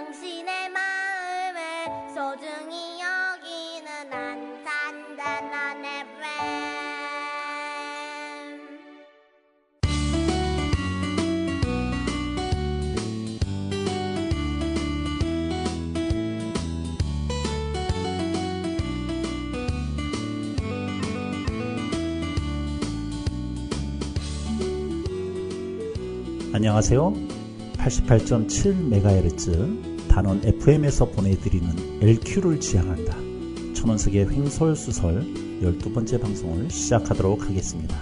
당신의 마음을 소중히 여기는 안산단한 FM. 안녕하세요. 88.7MHz 단원 FM에서 보내드리는 LQ를 지향한다. 천원석의 횡설수설 12번째 방송을 시작하도록 하겠습니다.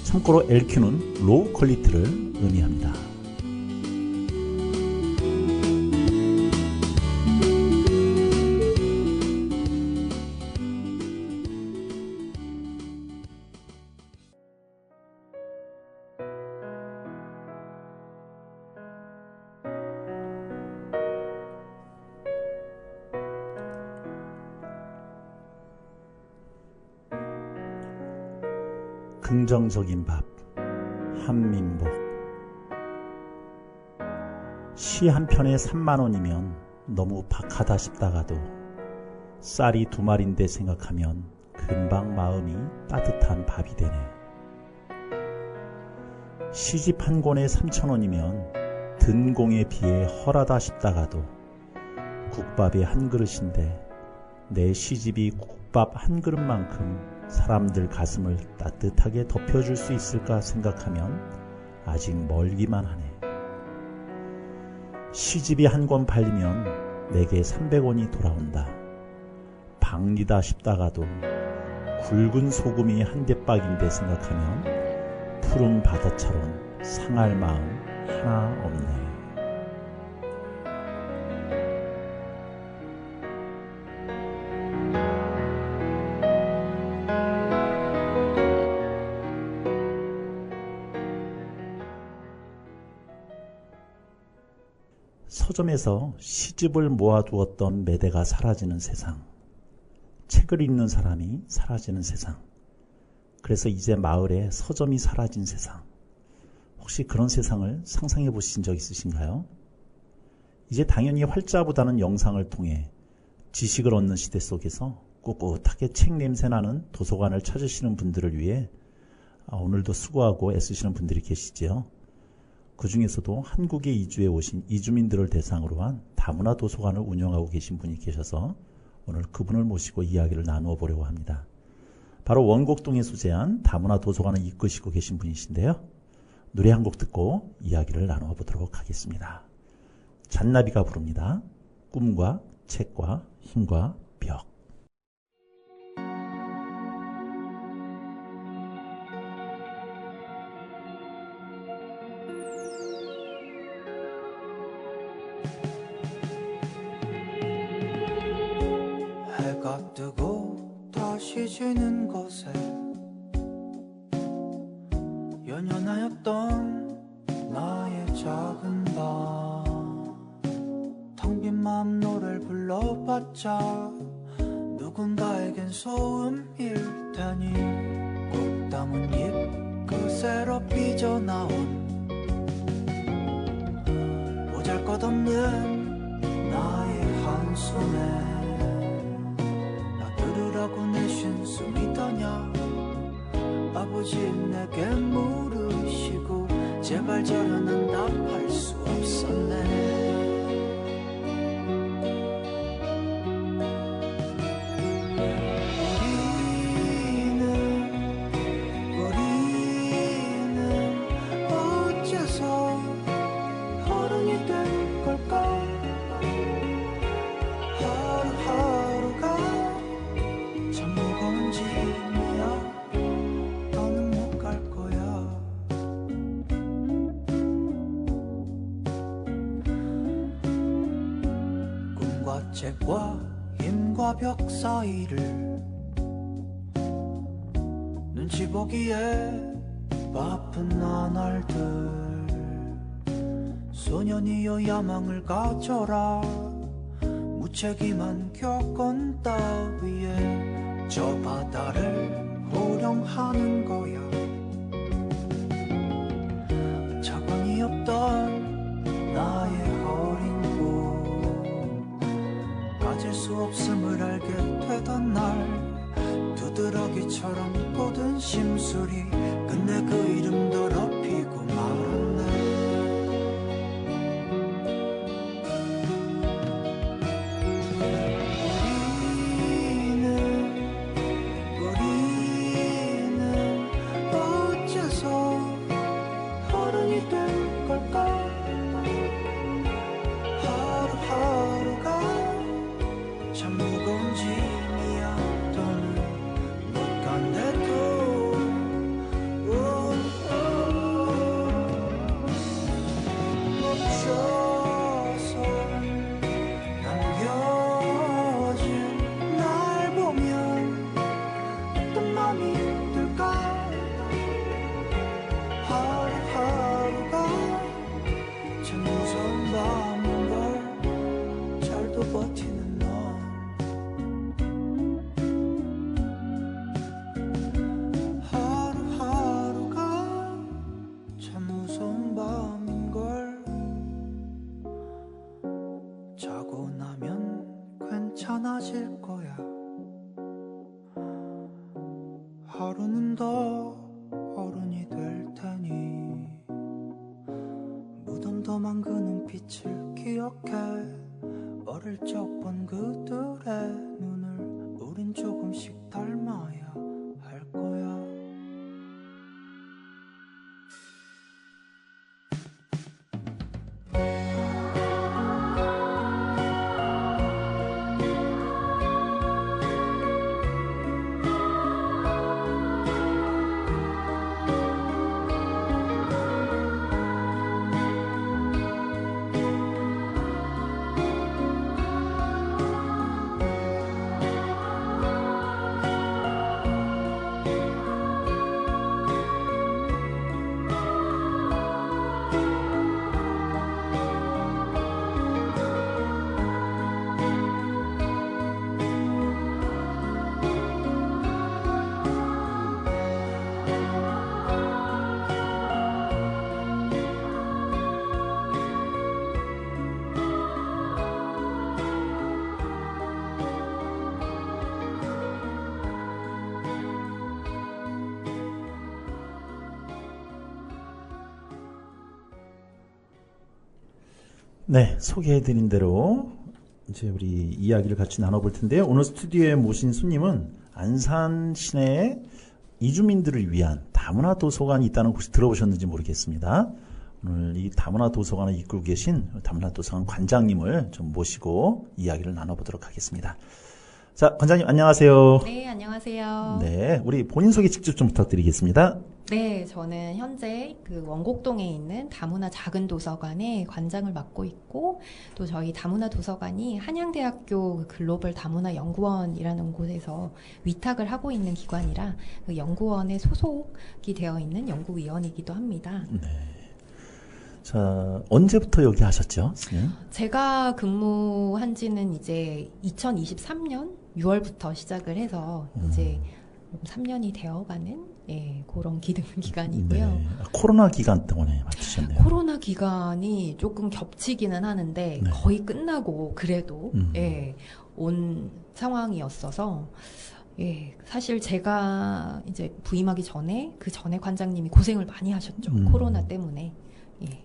참고로 LQ는 로우 퀄리티를 의미합니다. 긍정적인 밥, 한민복. 시 한 편에 3만원이면 너무 박하다 싶다가도 쌀이 2마리인데 생각하면 금방 마음이 따뜻한 밥이 되네. 시집 한 권에 3,000원이면 든 공에 비해 헐하다 싶다가도 국밥이 한 그릇인데 내 시집이 국밥 한 그릇만큼 사람들 가슴을 따뜻하게 덮여줄 수 있을까 생각하면 아직 멀기만 하네. 시집이 한 권 팔리면 내게 300원이 돌아온다. 박리다 싶다가도 굵은 소금이 한 대박인데 생각하면 푸른 바다처럼 상할 마음 하나 없네. 서점에서 시집을 모아두었던 매대가 사라지는 세상, 책을 읽는 사람이 사라지는 세상, 그래서 이제 마을에 서점이 사라진 세상. 혹시 그런 세상을 상상해 보신 적 있으신가요? 이제 당연히 활자보다는 영상을 통해 지식을 얻는 시대 속에서 꿋꿋하게 책 냄새나는 도서관을 찾으시는 분들을 위해 오늘도 수고하고 애쓰시는 분들이 계시지요. 그 중에서도 한국에 이주해 오신 이주민들을 대상으로 한 다문화 도서관을 운영하고 계신 분이 계셔서 오늘 그분을 모시고 이야기를 나누어 보려고 합니다. 바로 원곡동에 소재한 다문화 도서관을 이끄시고 계신 분이신데요. 노래 한 곡 듣고 이야기를 나누어 보도록 하겠습니다. 잔나비가 부릅니다. 꿈과 책과 힘과 벽. 해가 뜨고 다시 지는 곳에 연연하였던 나의 작은 방, 텅 빈 마음 노래를 불러봤자 누군가에겐 소음일 테니 꽃다문 잎 그새로 삐져나온 보잘것없는 나의 한숨에 라고 내쉰 숨이더냐. 아버지 내게 물으시고 제발 저려는 답할 수 없었네. 우리는 어째서 어른이 된 걸까. 책과 힘과 벽 사이를 눈치 보기에 바쁜 나날들 소년이여 야망을 가져라. 무책임한 교권 따위에 저 바다를 호령하는 거야. 차관이 없던 나의 어린 꿈 우리처럼 모든 심술이 끝내 그 이름 더럽히고 말았네. 우리는 어째서 어른이 된 걸까? 하루하루가 참 무거운 짐이야. 더는 못 간대도 멈춰서 남겨진 날 보면 어떤 맘이 들까? 하루하루가 참 무서운 밤인 걸 잘도 버티는 너. 하루하루가 참 무서운 밤인 걸. 자고 나면 괜찮아질 거야. 하루는 더 어른이 될 테니 무덤덤한 그 눈빛을 기억해. 어릴 적 본 그들의 눈을 우린 조금씩 닮아야 할 거야. 네, 소개해드린 대로 이제 우리 이야기를 같이 나눠볼 텐데요. 오늘 스튜디오에 모신 손님은 안산 시내의 이주민들을 위한 다문화 도서관이 있다는 곳이 들어보셨는지 모르겠습니다. 오늘 이 다문화 도서관을 이끌고 계신 다문화 도서관 관장님을 좀 모시고 이야기를 나눠보도록 하겠습니다. 자, 관장님 안녕하세요. 네, 안녕하세요. 네, 우리 본인 소개 직접 좀 부탁드리겠습니다. 네, 저는 현재 그 원곡동에 있는 다문화 작은 도서관의 관장을 맡고 있고, 또 저희 다문화 도서관이 한양대학교 그 글로벌 다문화 연구원이라는 곳에서 위탁을 하고 있는 기관이라 그 연구원에 소속이 되어 있는 연구위원이기도 합니다. 네. 자, 언제부터 여기 하셨죠, 선생님? 제가 근무한 지는 이제 2023년 6월부터 시작을 해서 이제 3년이 되어가는 그런 기간이고요. 네. 코로나 기간 동안에 맡으셨네요. 코로나 기간이 조금 겹치기는 하는데 네. 거의 끝나고 그래도 온 상황이었어서 사실 제가 이제 부임하기 전에 그 전에 관장님이 고생을 많이 하셨죠. 코로나 때문에. 네.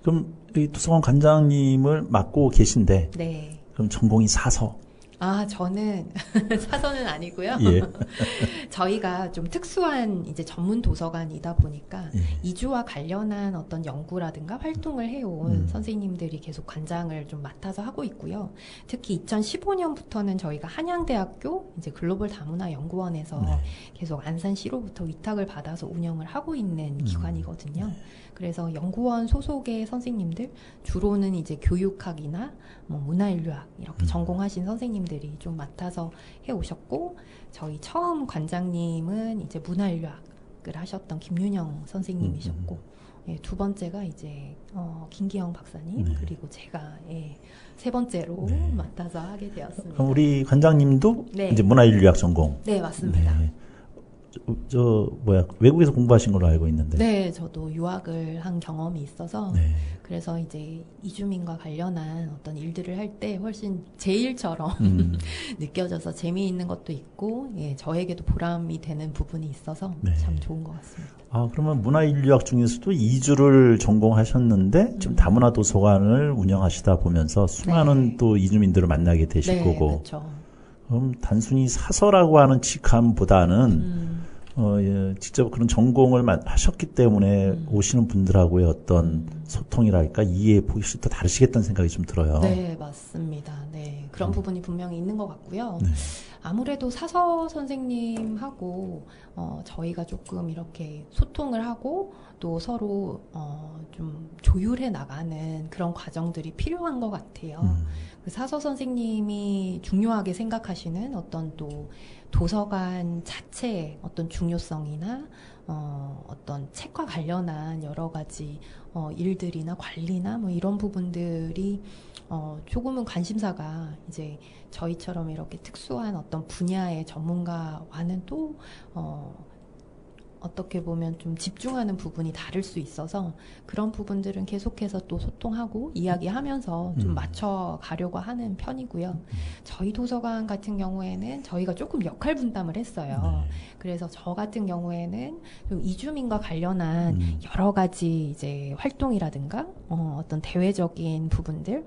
그럼 이 도서관 관장님을 맡고 계신데 네. 그럼 전공이 사서? 아, 저는 사서는 아니고요. 예. 저희가 좀 특수한 이제 전문 도서관이다 보니까 예. 이주와 관련한 어떤 연구라든가 활동을 해온 선생님들이 계속 관장을 좀 맡아서 하고 있고요. 특히 2015년부터는 저희가 한양대학교 이제 글로벌 다문화 연구원에서 네. 계속 안산시로부터 위탁을 받아서 운영을 하고 있는 기관이거든요. 그래서 연구원 소속의 선생님들, 주로는 이제 교육학이나 뭐 문화인류학 이렇게 전공하신 선생님들이 좀 맡아서 해오셨고, 저희 처음 관장님은 이제 문화인류학을 하셨던 김윤영 선생님이셨고, 두 번째가 이제 김기영 박사님, 네. 그리고 제가 세 번째로 네. 맡아서 하게 되었습니다. 그럼 우리 관장님도 네. 이제 문화인류학 전공. 네, 맞습니다. 네. 외국에서 공부하신 걸로 알고 있는데. 네, 저도 유학을 한 경험이 있어서 네. 그래서 이제 이주민과 관련한 어떤 일들을 할 때 훨씬 제 일처럼 느껴져서 재미있는 것도 있고 예, 저에게도 보람이 되는 부분이 있어서 네. 참 좋은 것 같습니다. 아, 그러면 문화인류학 중에서도 이주를 전공하셨는데 지금 다문화 도서관을 운영하시다 보면서 수많은 네. 또 이주민들을 만나게 되실 네, 거고. 그렇죠. 그럼 단순히 사서라고 하는 직함보다는 직접 그런 전공을 하셨기 때문에 오시는 분들하고의 어떤 소통이랄까 이해 보시도 다르시겠다는 생각이 좀 들어요. 네, 맞습니다. 네, 그런 부분이 분명히 있는 것 같고요. 네. 아무래도 사서 선생님하고 저희가 조금 이렇게 소통을 하고 또 서로 좀 조율해 나가는 그런 과정들이 필요한 것 같아요. 그 사서 선생님이 중요하게 생각하시는 어떤 또 도서관 자체의 어떤 중요성이나 어떤 책과 관련한 여러 가지 일들이나 관리나 뭐 이런 부분들이 조금은 관심사가 이제 저희처럼 이렇게 특수한 어떤 분야의 전문가와는 또 어떻게 보면 좀 집중하는 부분이 다를 수 있어서 그런 부분들은 계속해서 또 소통하고 이야기하면서 좀 맞춰가려고 하는 편이고요. 저희 도서관 같은 경우에는 저희가 조금 역할 분담을 했어요. 네. 그래서 저 같은 경우에는 좀 이주민과 관련한 여러 가지 이제 활동이라든가 어떤 대외적인 부분들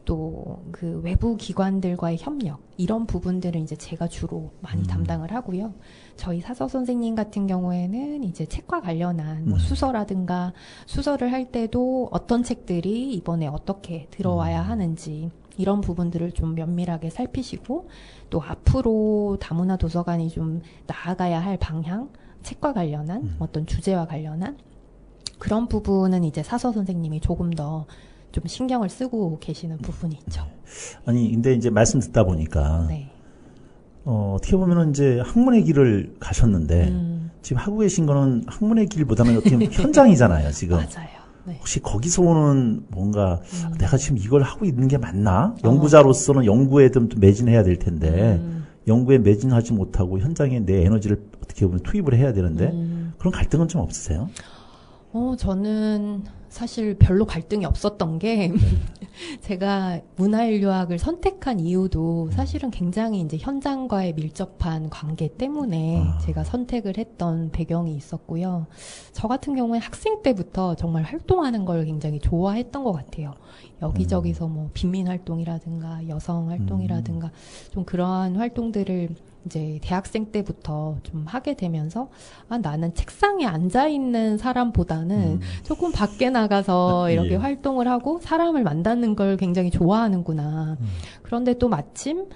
또 그 외부 기관들과의 협력 이런 부분들은 이제 제가 주로 많이 담당을 하고요. 저희 사서 선생님 같은 경우에는 이제 책과 관련한 뭐 수서라든가 수서를 할 때도 어떤 책들이 이번에 어떻게 들어와야 하는지 이런 부분들을 좀 면밀하게 살피시고 또 앞으로 다문화 도서관이 좀 나아가야 할 방향, 책과 관련한 어떤 주제와 관련한 그런 부분은 이제 사서 선생님이 조금 더 좀 신경을 쓰고 계시는 부분이 있죠. 아니, 근데 이제 말씀 듣다 보니까, 네. 어떻게 보면은 이제 학문의 길을 가셨는데, 지금 하고 계신 거는 학문의 길보다는 어떻게 보면 현장이잖아요, 지금. 맞아요. 네. 혹시 거기서 오는 뭔가, 내가 지금 이걸 하고 있는 게 맞나? 연구자로서는 연구에 좀 매진해야 될 텐데, 연구에 매진하지 못하고 현장에 내 에너지를 어떻게 보면 투입을 해야 되는데, 그런 갈등은 좀 없으세요? 저는 사실 별로 갈등이 없었던 게 제가 문화인류학을 선택한 이유도 사실은 굉장히 이제 현장과의 밀접한 관계 때문에 제가 선택을 했던 배경이 있었고요. 저 같은 경우에 학생 때부터 정말 활동하는 걸 굉장히 좋아했던 것 같아요. 여기저기서 뭐 빈민 활동이라든가 여성 활동이라든가 좀 그러한 활동들을 이제 대학생 때부터 좀 하게 되면서 나는 책상에 앉아 있는 사람보다는 조금 밖에 나가서 이렇게 예. 활동을 하고 사람을 만나는 걸 굉장히 좋아하는구나. 그런데 또 마침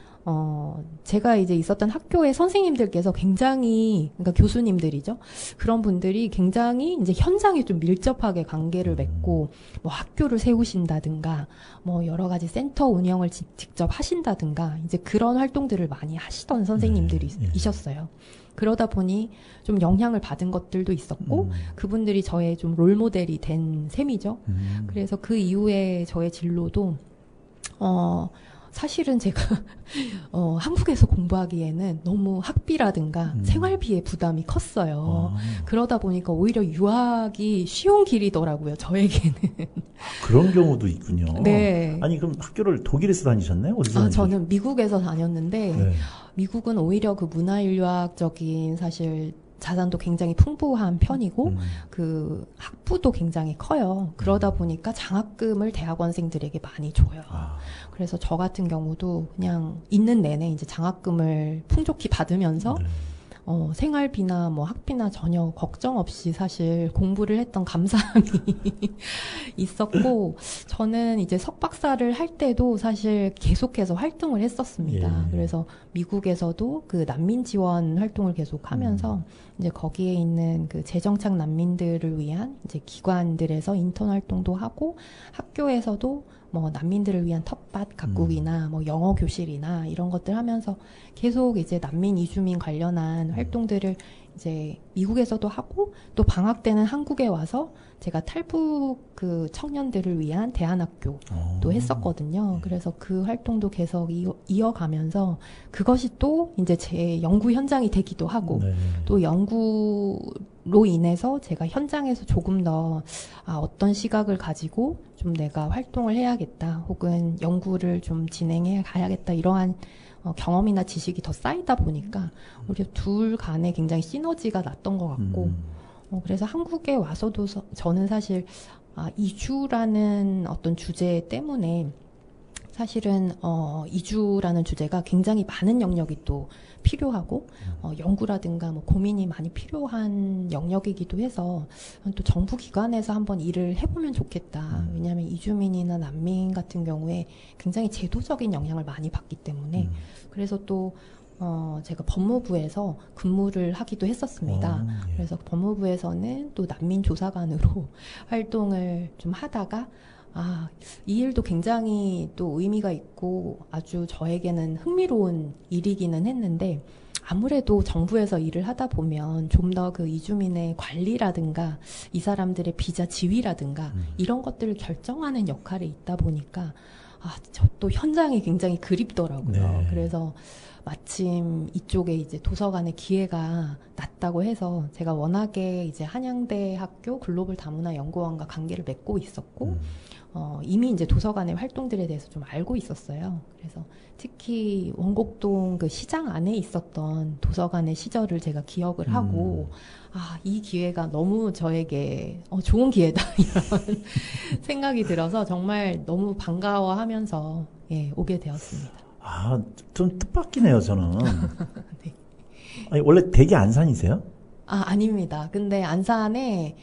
제가 이제 있었던 학교의 선생님들께서 굉장히, 그러니까 교수님들이죠. 그런 분들이 굉장히 이제 현장에 좀 밀접하게 관계를 맺고, 뭐 학교를 세우신다든가, 뭐 여러 가지 센터 운영을 직접 하신다든가, 이제 그런 활동들을 많이 하시던 선생님들이셨어요. 그러다 보니 좀 영향을 받은 것들도 있었고, 그분들이 저의 좀 롤모델이 된 셈이죠. 그래서 그 이후에 저의 진로도, 사실은 제가 한국에서 공부하기에는 너무 학비라든가 생활비의 부담이 컸어요. 그러다 보니까 오히려 유학이 쉬운 길이더라고요, 저에게는. 그런 경우도 있군요. 네. 아니, 그럼 학교를 독일에서 다니셨나요? 어디서 다니셨어요? 저는 미국에서 다녔는데 네. 미국은 오히려 그 문화인류학적인 사실 자산도 굉장히 풍부한 편이고 그 학부도 굉장히 커요. 그러다 보니까 장학금을 대학원생들에게 많이 줘요. 그래서 저 같은 경우도 그냥 있는 내내 이제 장학금을 풍족히 받으면서 생활비나 뭐 학비나 전혀 걱정 없이 사실 공부를 했던 감사함이 있었고, 저는 이제 석박사를 할 때도 사실 계속해서 활동을 했었습니다. 예. 그래서 미국에서도 그 난민 지원 활동을 계속 하면서 이제 거기에 있는 그 재정착 난민들을 위한 이제 기관들에서 인턴 활동도 하고, 학교에서도 뭐 난민들을 위한 텃밭 가꾸기나 뭐 영어 교실이나 이런 것들 하면서 계속 이제 난민 이주민 관련한 활동들을 이제 미국에서도 하고 또 방학 때는 한국에 와서 제가 탈북 그 청년들을 위한 대안학교도 했었거든요. 그래서 그 활동도 계속 이어가면서 그것이 또 이제 제 연구 현장이 되기도 하고 네. 또 연구로 인해서 제가 현장에서 조금 더 어떤 시각을 가지고 좀 내가 활동을 해야겠다 혹은 연구를 좀 진행해 가야겠다 이러한 경험이나 지식이 더 쌓이다 보니까 우리 둘 간에 굉장히 시너지가 났던 것 같고 그래서 한국에 와서도 저는 사실 이주라는 어떤 주제 때문에 사실은 이주라는 주제가 굉장히 많은 영역이 또 필요하고 연구라든가 뭐 고민이 많이 필요한 영역이기도 해서 또 정부 기관에서 한번 일을 해보면 좋겠다. 왜냐하면 이주민이나 난민 같은 경우에 굉장히 제도적인 영향을 많이 받기 때문에 그래서 또 제가 법무부에서 근무를 하기도 했었습니다. 예. 그래서 법무부에서는 또 난민 조사관으로 활동을 좀 하다가 이 일도 굉장히 또 의미가 있고 아주 저에게는 흥미로운 일이기는 했는데 아무래도 정부에서 일을 하다 보면 좀 더 그 이주민의 관리라든가 이 사람들의 비자 지위라든가 이런 것들을 결정하는 역할에 있다 보니까 저 또 현장이 굉장히 그립더라고요. 네. 그래서 마침 이쪽에 이제 도서관의 기회가 났다고 해서 제가 워낙에 이제 한양대 학교 글로벌 다문화 연구원과 관계를 맺고 있었고 이미 이제 도서관의 활동들에 대해서 좀 알고 있었어요. 그래서 특히 원곡동 그 시장 안에 있었던 도서관의 시절을 제가 기억을 하고 이 기회가 너무 저에게 좋은 기회다 이런 생각이 들어서 정말 너무 반가워하면서 오게 되었습니다. 좀 뜻밖이네요, 저는. 네. 아니, 원래 댁이 안산이세요? 아닙니다. 근데 안산에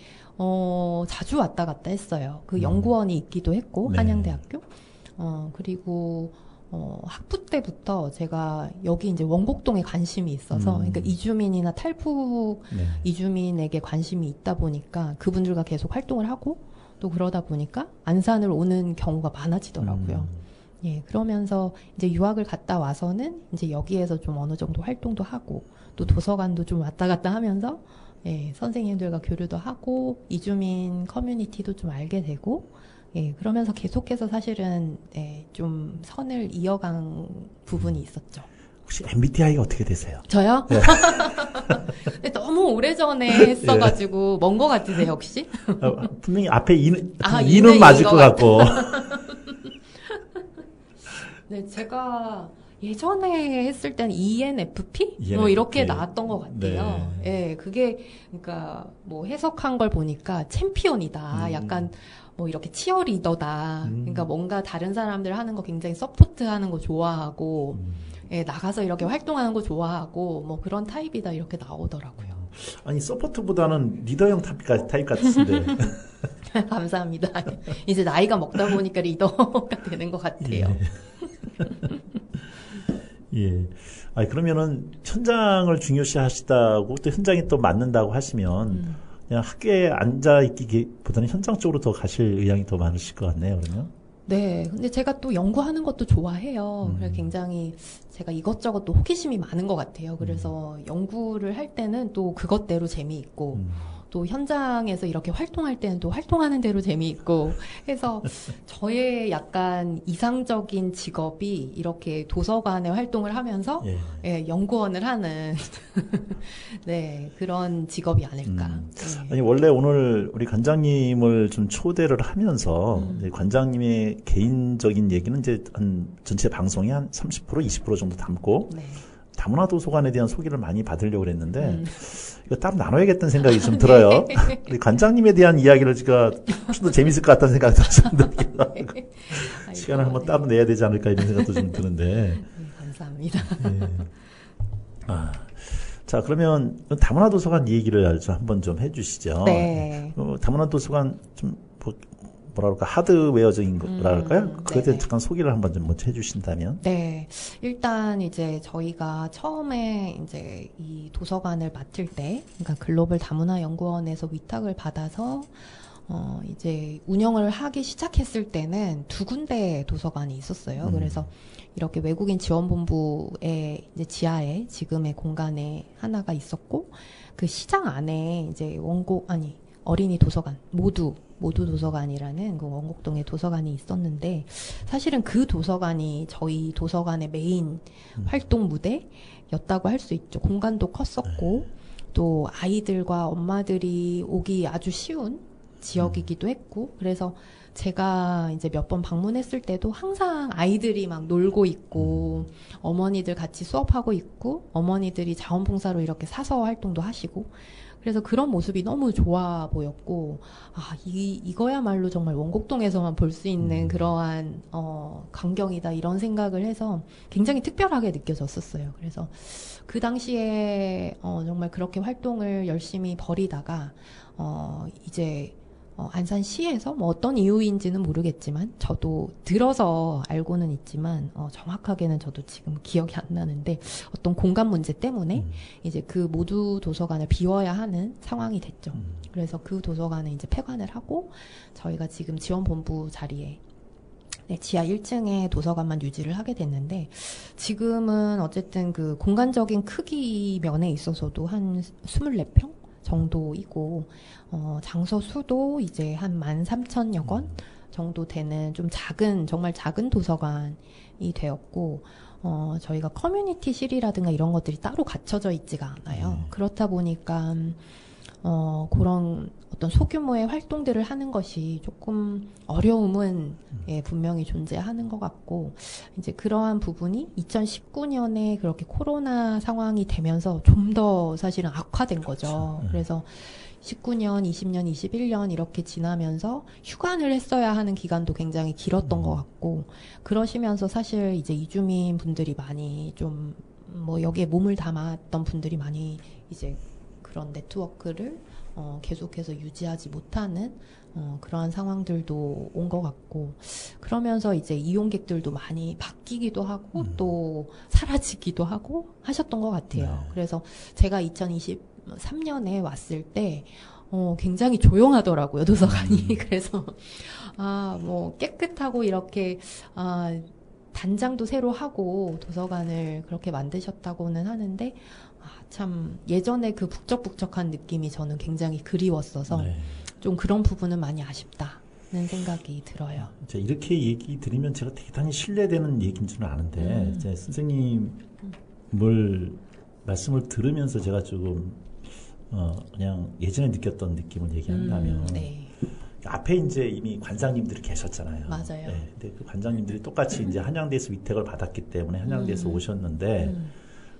자주 왔다 갔다 했어요. 그 연구원이 있기도 했고, 네. 한양대학교. 그리고 학부 때부터 제가 여기 이제 원곡동에 관심이 있어서, 그러니까 이주민이나 탈북 네. 이주민에게 관심이 있다 보니까 그분들과 계속 활동을 하고 또 그러다 보니까 안산을 오는 경우가 많아지더라고요. 예, 그러면서 이제 유학을 갔다 와서는 이제 여기에서 좀 어느 정도 활동도 하고 또 도서관도 좀 왔다 갔다 하면서 선생님들과 교류도 하고 이주민 커뮤니티도 좀 알게 되고 그러면서 계속해서 사실은 좀 선을 이어간 부분이 있었죠. 혹시 MBTI가 어떻게 되세요? 저요? 네. 근데 너무 오래전에 했어가지고 먼 거 같으세요 혹시? 분명히 앞에 이는 이는 맞을 것 같고. 네, 제가 예전에 했을 때는 ENFP? 뭐 ENFP. 이렇게 나왔던 것 같아요. 네. 예, 그게, 그러니까 뭐 해석한 걸 보니까 챔피언이다. 약간 뭐 이렇게 치어리더다. 그러니까 뭔가 다른 사람들 하는 거 굉장히 서포트 하는 거 좋아하고, 나가서 이렇게 활동하는 거 좋아하고, 뭐 그런 타입이다. 이렇게 나오더라고요. 아니, 서포트보다는 리더형 타입 같으신데. 감사합니다. 이제 나이가 먹다 보니까 리더가 되는 것 같아요. 예. 그러면은 현장을 중요시 하시다고 또 현장에 또 맞는다고 하시면 그냥 학교에 앉아 있기보다는 현장 쪽으로 더 가실 의향이 더 많으실 것 같네요, 그러면. 네. 근데 제가 또 연구하는 것도 좋아해요. 그래서 굉장히 제가 이것저것 또 호기심이 많은 것 같아요. 그래서 연구를 할 때는 또 그것대로 재미있고 또 현장에서 이렇게 활동할 때는 또 활동하는 대로 재미있고 해서 저의 약간 이상적인 직업이 이렇게 도서관에 활동을 하면서 연구원을 하는 네, 그런 직업이 아닐까. 아니, 원래 오늘 우리 관장님을 좀 초대를 하면서 이제 관장님의 개인적인 얘기는 이제 한 전체 방송이 한 30%, 20% 정도 담고 다문화 도서관에 대한 소개를 많이 받으려고 그랬는데 이거 따로 나눠야겠다는 생각이 좀 들어요. 우리 관장님에 대한 이야기를 제가 훨씬 더 재밌을 것 같다는 생각이 들었는데 시간을 한번 따로 내야 되지 않을까 이런 생각도 좀 드는데. 감사합니다. 자, 그러면 다문화 도서관 얘기를 좀 한번 좀 해주시죠. 네. 다문화 도서관 좀 뭐라 그럴까 하드웨어적인 거랄까요? 그거에 대해 잠깐 소개를 한번 좀 먼저 해주신다면. 네, 일단 이제 저희가 처음에 이제 이 도서관을 맡을 때, 그러니까 글로벌 다문화 연구원에서 위탁을 받아서 이제 운영을 하기 시작했을 때는 2군데 도서관이 있었어요. 그래서 이렇게 외국인 지원본부의 이제 지하에 지금의 공간에 하나가 있었고, 그 시장 안에 이제 어린이 도서관, 모두 도서관이라는 그 원곡동에 도서관이 있었는데, 사실은 그 도서관이 저희 도서관의 메인 활동 무대였다고 할 수 있죠. 공간도 컸었고, 또 아이들과 엄마들이 오기 아주 쉬운 지역이기도 했고, 그래서 제가 이제 몇 번 방문했을 때도 항상 아이들이 막 놀고 있고, 어머니들 같이 수업하고 있고, 어머니들이 자원봉사로 이렇게 사서 활동도 하시고, 그래서 그런 모습이 너무 좋아 보였고, 이거야말로 정말 원곡동에서만 볼 수 있는 그러한, 광경이다, 이런 생각을 해서 굉장히 특별하게 느껴졌었어요. 그래서 그 당시에, 정말 그렇게 활동을 열심히 벌이다가, 이제, 안산시에서 뭐 어떤 이유인지는 모르겠지만, 저도 들어서 알고는 있지만, 정확하게는 저도 지금 기억이 안 나는데, 어떤 공간 문제 때문에 이제 그 모두 도서관을 비워야 하는 상황이 됐죠. 그래서 그 도서관을 이제 폐관을 하고, 저희가 지금 지원본부 자리에 지하 1층에 도서관만 유지를 하게 됐는데, 지금은 어쨌든 그 공간적인 크기 면에 있어서도 한 24평? 정도이고, 장소 수도 이제 한 13,000여 권 정도 되는 좀 정말 작은 도서관이 되었고, 저희가 커뮤니티실이라든가 이런 것들이 따로 갖춰져 있지가 않아요. 그렇다 보니까, 그런 어떤 소규모의 활동들을 하는 것이 조금 어려움은 분명히 존재하는 것 같고, 이제 그러한 부분이 2019년에 그렇게 코로나 상황이 되면서 좀 더 사실은 악화된 거죠. 그래서 19년, 20년, 21년 이렇게 지나면서 휴관을 했어야 하는 기간도 굉장히 길었던 것 같고, 그러시면서 사실 이제 이주민 분들이 많이 좀 뭐 여기에 몸을 담았던 분들이 많이 이제 그런 네트워크를 계속해서 유지하지 못하는 그러한 상황들도 온 것 같고, 그러면서 이제 이용객들도 많이 바뀌기도 하고 또 사라지기도 하고 하셨던 것 같아요. 그래서 제가 2023년에 왔을 때 굉장히 조용하더라고요, 도서관이. 그래서 뭐 깨끗하고 이렇게 단장도 새로 하고 도서관을 그렇게 만드셨다고는 하는데, 참 예전에 그 북적북적한 느낌이 저는 굉장히 그리웠어서 좀 그런 부분은 많이 아쉽다는 생각이 들어요. 이렇게 얘기 드리면 제가 대단히 신뢰되는 얘기인 줄은 아는데, 이제 선생님 말씀을 들으면서 제가 조금 그냥 예전에 느꼈던 느낌을 얘기한다면, 앞에 이제 이미 관장님들이 계셨잖아요. 맞아요. 근데 그 관장님들이 똑같이 이제 한양대에서 위택을 받았기 때문에 한양대에서 오셨는데,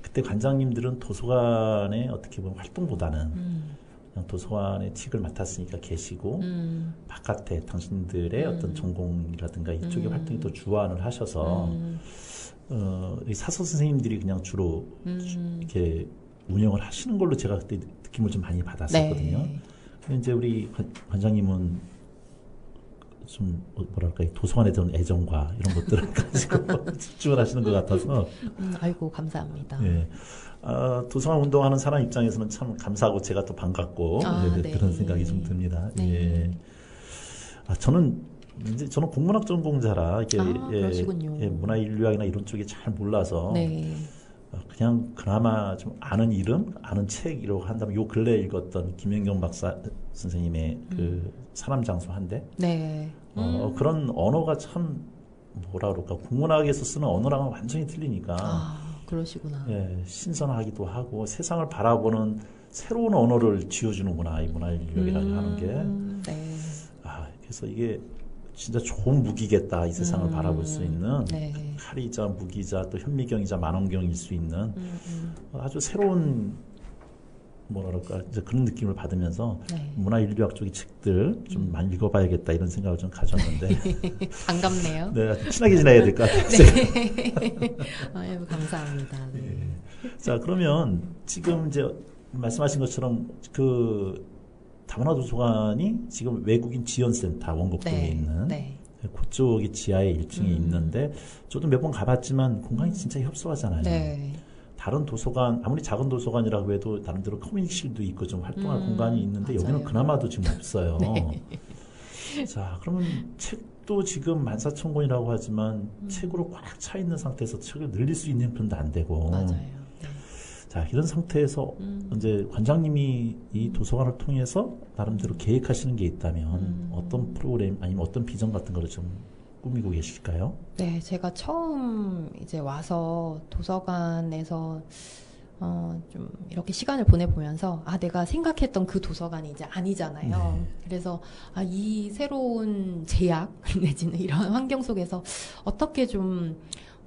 그때 관장님들은 도서관의 어떻게 보면 활동보다는 그냥 도서관의 칙을 맡았으니까 계시고, 바깥에 당신들의 어떤 전공이라든가 이쪽의 활동이 더 주안을 하셔서 사서 선생님들이 그냥 주로 이렇게 운영을 하시는 걸로 제가 그때 느낌을 좀 많이 받았었거든요. 근데 이제 우리 관장님은 좀 뭐랄까 도서관에 대한 애정과 이런 것들을 가지고 집중을 하시는 것 같아서 아이고 감사합니다. 도서관 운동하는 사람 입장에서는 참 감사하고 제가 또 반갑고 그런 생각이 좀 듭니다. 저는 국문학 전공자라 이게 문화인류학이나 이런 쪽이 잘 몰라서 그냥 그나마 좀 아는 이름, 아는 책 이라고 한다면 요 근래 읽었던 김연경 박사 선생님의 그 사람 장소 한대. 그런 언어가 참 뭐라 그럴까, 국문학에서 쓰는 언어랑은 완전히 틀리니까. 그러시구나. 신선하기도 하고 세상을 바라보는 새로운 언어를 쥐어주는구나, 이 문화인류학이라고 하는 게. 그래서 이게 진짜 좋은 무기겠다, 이 세상을 바라볼 수 있는. 칼이자 무기자 또 현미경이자 만원경일 수 있는 아주 새로운 뭐랄까 이제 그런 느낌을 받으면서 문화인류학 쪽의 책들 좀 많이 읽어봐야겠다, 이런 생각을 좀 가졌는데 반갑네요. 친하게 지내야 될 것 같아요. 아유, 감사합니다. 자, 그러면 지금 이제 말씀하신 것처럼 그 다문화 도서관이 지금 외국인 지원센터 원곡동에 있는 그쪽이 지하에 1층에 있는데, 저도 몇 번 가봤지만 공간이 진짜 협소하잖아요. 다른 도서관, 아무리 작은 도서관이라고 해도 나름대로 커뮤니티실도 있고 좀 활동할 공간이 있는데 맞아요. 여기는 그나마도 지금 없어요. 네. 자, 그러면 책도 지금 14,000권이라고 하지만 책으로 꽉 차 있는 상태에서 책을 늘릴 수 있는 편도 안 되고. 맞아요. 네. 자, 이런 상태에서 이제 관장님이 이 도서관을 통해서 나름대로 계획하시는 게 있다면 어떤 프로그램 아니면 어떤 비전 같은 거를 좀 꾸미고 계실까요? 네, 제가 처음 이제 와서 도서관에서 좀 이렇게 시간을 보내보면서 내가 생각했던 그 도서관이 이제 아니잖아요. 네. 그래서 이 새로운 제약 내지는 이런 환경 속에서 어떻게 좀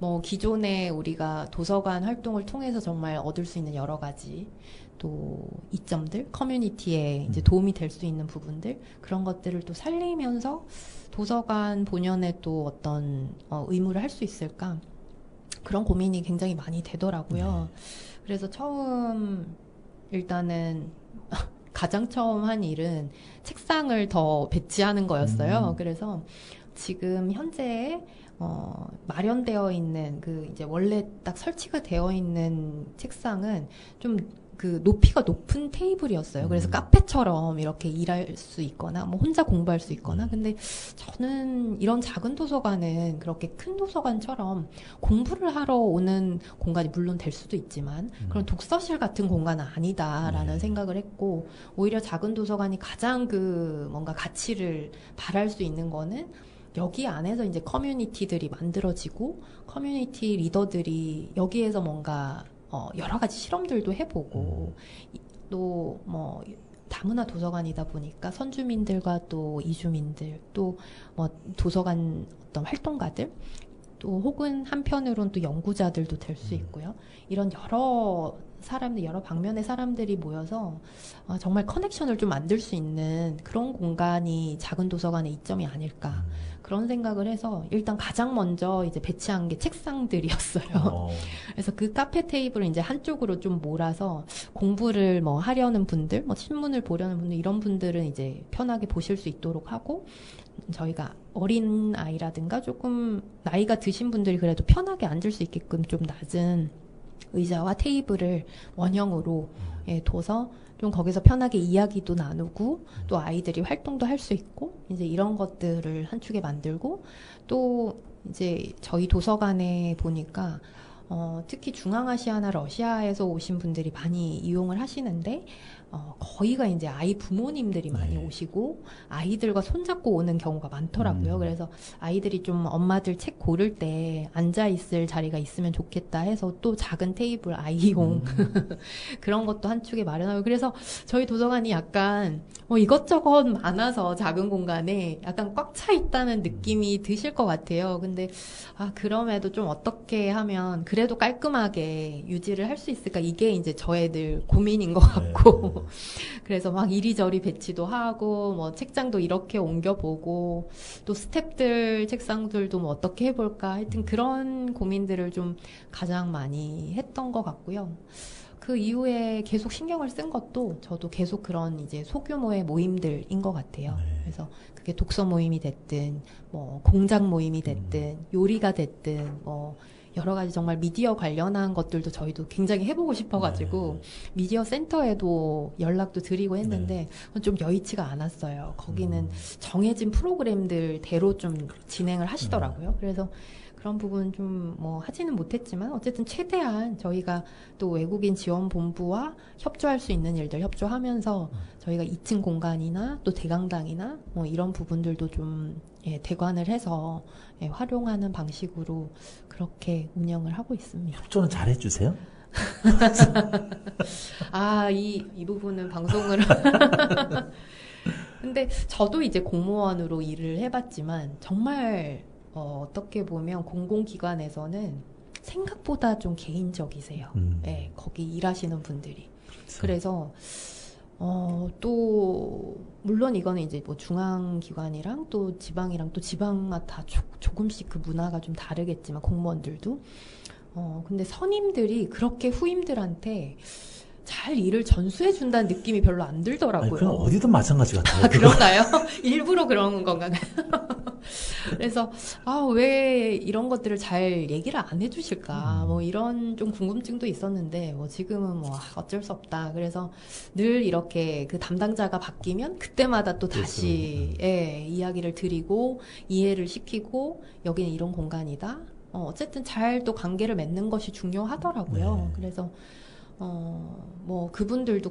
뭐 기존에 우리가 도서관 활동을 통해서 정말 얻을 수 있는 여러 가지 또 이점들, 커뮤니티에 이제 도움이 될 수 있는 부분들 그런 것들을 또 살리면서 도서관 본연의 또 어떤 의무를 할 수 있을까 그런 고민이 굉장히 많이 되더라고요. 그래서 처음 일단은 가장 처음 한 일은 책상을 더 배치하는 거였어요. 그래서 지금 현재 마련되어 있는 그 이제 원래 딱 설치가 되어 있는 책상은 좀 그 높이가 높은 테이블이었어요. 그래서 카페처럼 이렇게 일할 수 있거나 뭐 혼자 공부할 수 있거나 근데 저는 이런 작은 도서관은 그렇게 큰 도서관처럼 공부를 하러 오는 공간이 물론 될 수도 있지만 그런 독서실 같은 공간은 아니다라는 생각을 했고 오히려 작은 도서관이 가장 그 뭔가 가치를 발할 수 있는 거는 여기 안에서 이제 커뮤니티들이 만들어지고 커뮤니티 리더들이 여기에서 뭔가 여러 가지 실험들도 해보고 또 뭐 다문화 도서관이다 보니까 선주민들과 또 이주민들 또 뭐 도서관 어떤 활동가들 또 혹은 한편으로는 또 연구자들도 될 수 있고요. 이런 여러 사람들, 여러 방면의 사람들이 모여서 정말 커넥션을 좀 만들 수 있는 그런 공간이 작은 도서관의 이점이 아닐까. 그런 생각을 해서 일단 가장 먼저 이제 배치한 게 책상들이었어요. 그래서 그 카페 테이블을 이제 한쪽으로 좀 몰아서 공부를 뭐 하려는 분들, 뭐 신문을 보려는 분들, 이런 분들은 이제 편하게 보실 수 있도록 하고 저희가 어린 아이라든가 조금 나이가 드신 분들이 그래도 편하게 앉을 수 있게끔 좀 낮은 의자와 테이블을 원형으로 둬서 좀 거기서 편하게 이야기도 나누고 또 아이들이 활동도 할 수 있고 이제 이런 것들을 한 축에 만들고 또 이제 저희 도서관에 보니까 특히 중앙아시아나 러시아에서 오신 분들이 많이 이용을 하시는데 거의가 이제 아이 부모님들이 많이 오시고 아이들과 손잡고 오는 경우가 많더라고요. 그래서 아이들이 좀 엄마들 책 고를 때 앉아있을 자리가 있으면 좋겠다 해서 또 작은 테이블 아이용 그런 것도 한 축에 마련하고 그래서 저희 도서관이 약간 이것저것 많아서 작은 공간에 약간 꽉 차 있다는 느낌이 드실 것 같아요. 근데 그럼에도 좀 어떻게 하면 그래도 깔끔하게 유지를 할 수 있을까 이게 이제 저의 늘 고민인 것 같고 그래서 막 이리저리 배치도 하고 뭐 책장도 이렇게 옮겨보고 또 스태프들 책상들도 뭐 어떻게 해볼까 하여튼 그런 고민들을 좀 가장 많이 했던 것 같고요. 그 이후에 계속 신경을 쓴 것도 저도 계속 그런 이제 소규모의 모임들인 것 같아요. 그래서 그게 독서 모임이 됐든 뭐 공장 모임이 됐든 요리가 됐든 뭐 여러 가지 정말 미디어 관련한 것들도 저희도 굉장히 해보고 싶어가지고 미디어 센터에도 연락도 드리고 했는데 좀 여의치가 않았어요. 거기는 정해진 프로그램들대로 좀 진행을 하시더라고요. 그래서 그런 부분 좀 뭐 하지는 못했지만 어쨌든 최대한 저희가 또 외국인 지원본부와 협조할 수 있는 일들 협조하면서 저희가 2층 공간이나 또 대강당이나 뭐 이런 부분들도 좀 대관을 해서 활용하는 방식으로 그렇게 운영을 하고 있습니다. 협조는 잘 해주세요? 이 부분은 방송을 근데 저도 이제 공무원으로 일을 해봤지만 정말 어떻게 보면 공공기관에서는 생각보다 좀 개인적이세요. 네, 거기 일하시는 분들이. 그렇죠. 그래서 또 물론 이거는 이제 뭐 중앙기관이랑 또 지방이랑 또 지방마다 다 조금씩 그 문화가 좀 다르겠지만 공무원들도 근데 선임들이 그렇게 후임들한테 잘 일을 전수해 준다는 느낌이 별로 안 들더라고요. 그건 어디든 마찬가지 같아요. 그런가요? 일부러 그런 건가요? 그래서 왜 이런 것들을 잘 얘기를 안 해주실까 뭐 이런 좀 궁금증도 있었는데 뭐 지금은 뭐 어쩔 수 없다. 그래서 늘 이렇게 그 담당자가 바뀌면 그때마다 또 다시 이야기를 드리고 이해를 시키고 여기는 이런 공간이다. 어쨌든 잘 또 관계를 맺는 것이 중요하더라고요. 그래서 뭐 그분들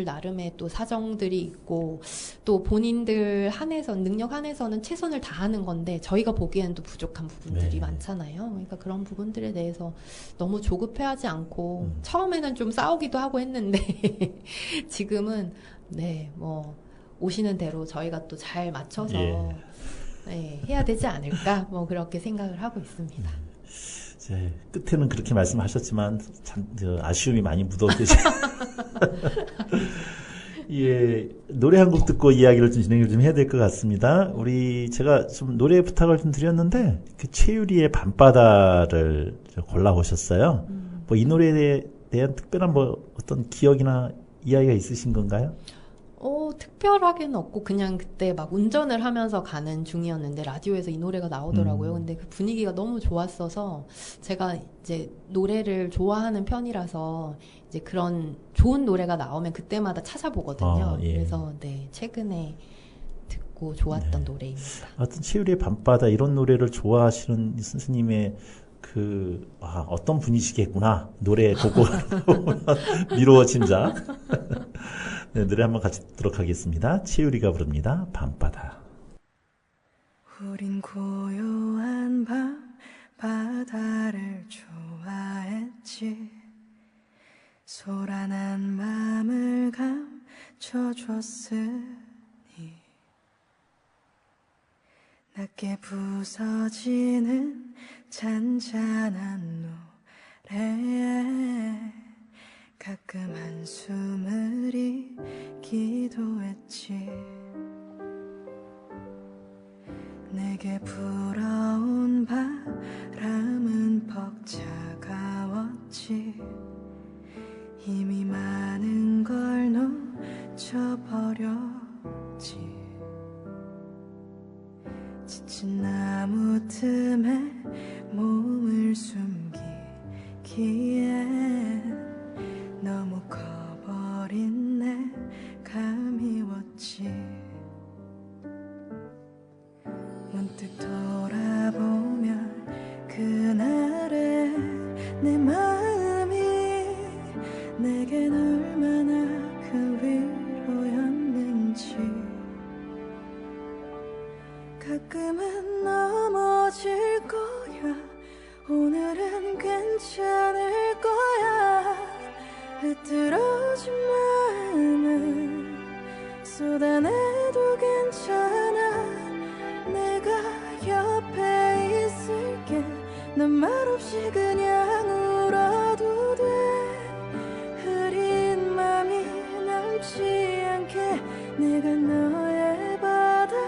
나름의 또 사정들이 있고 또 본인들 능력 한에서는 최선을 다하는 건데 저희가 보기에는 또 부족한 부분들이 많잖아요. 그러니까 그런 부분들에 대해서 너무 조급해하지 않고 처음에는 좀 싸우기도 하고 했는데 지금은 뭐 오시는 대로 저희가 또 잘 맞춰서 해야 되지 않을까 뭐 그렇게 생각을 하고 있습니다. 끝에는 그렇게 말씀하셨지만 참 아쉬움이 많이 묻어계시. 노래 한 곡 듣고 이야기를 좀 진행을 좀 해야 될 것 같습니다. 제가 좀 노래 부탁을 좀 드렸는데 그 최유리의 밤바다를 골라 오셨어요. 뭐 이 노래에 대한 특별한 뭐 어떤 기억이나 이야기가 있으신 건가요? 특별하게는 없고 그냥 그때 막 운전을 하면서 가는 중이었는데 라디오에서 이 노래가 나오더라고요. 근데 그 분위기가 너무 좋았어서 제가 이제 노래를 좋아하는 편이라서 이제 그런 좋은 노래가 나오면 그때마다 찾아보거든요. 그래서 최근에 듣고 좋았던 노래입니다. 하여튼 최유리의 밤바다 이런 노래를 좋아하시는 스님의 어떤 분이시겠구나. 노래 보고 미루어진 자. 노래 한번 같이 듣도록 하겠습니다. 최유리가 부릅니다. 밤바다. 우린 고요한 밤 바다를 좋아했지. 소란한 맘을 감춰줬으니 낮게 부서지는 잔잔한 노래에 가끔 한숨을 이기도 했지. 내게 불어온 바람은 퍽 차가웠지. 이미 많은 걸 놓쳐버렸지. 지친 나무 틈에 몸을 숨기기엔 너무 커버린 내가 미웠지. 문득 돌아보면 그날의 내 마음이 내겐 얼마나 그 위로였는지. 가끔은 넘어질 거야. 오늘은 괜찮을 거야. 흐트러진 마음은 쏟아내도 괜찮아. 내가 옆에 있을게. 난 말없이 그냥 울어도 돼. 흐린 맘이 남지 않게 내가 너의 바다가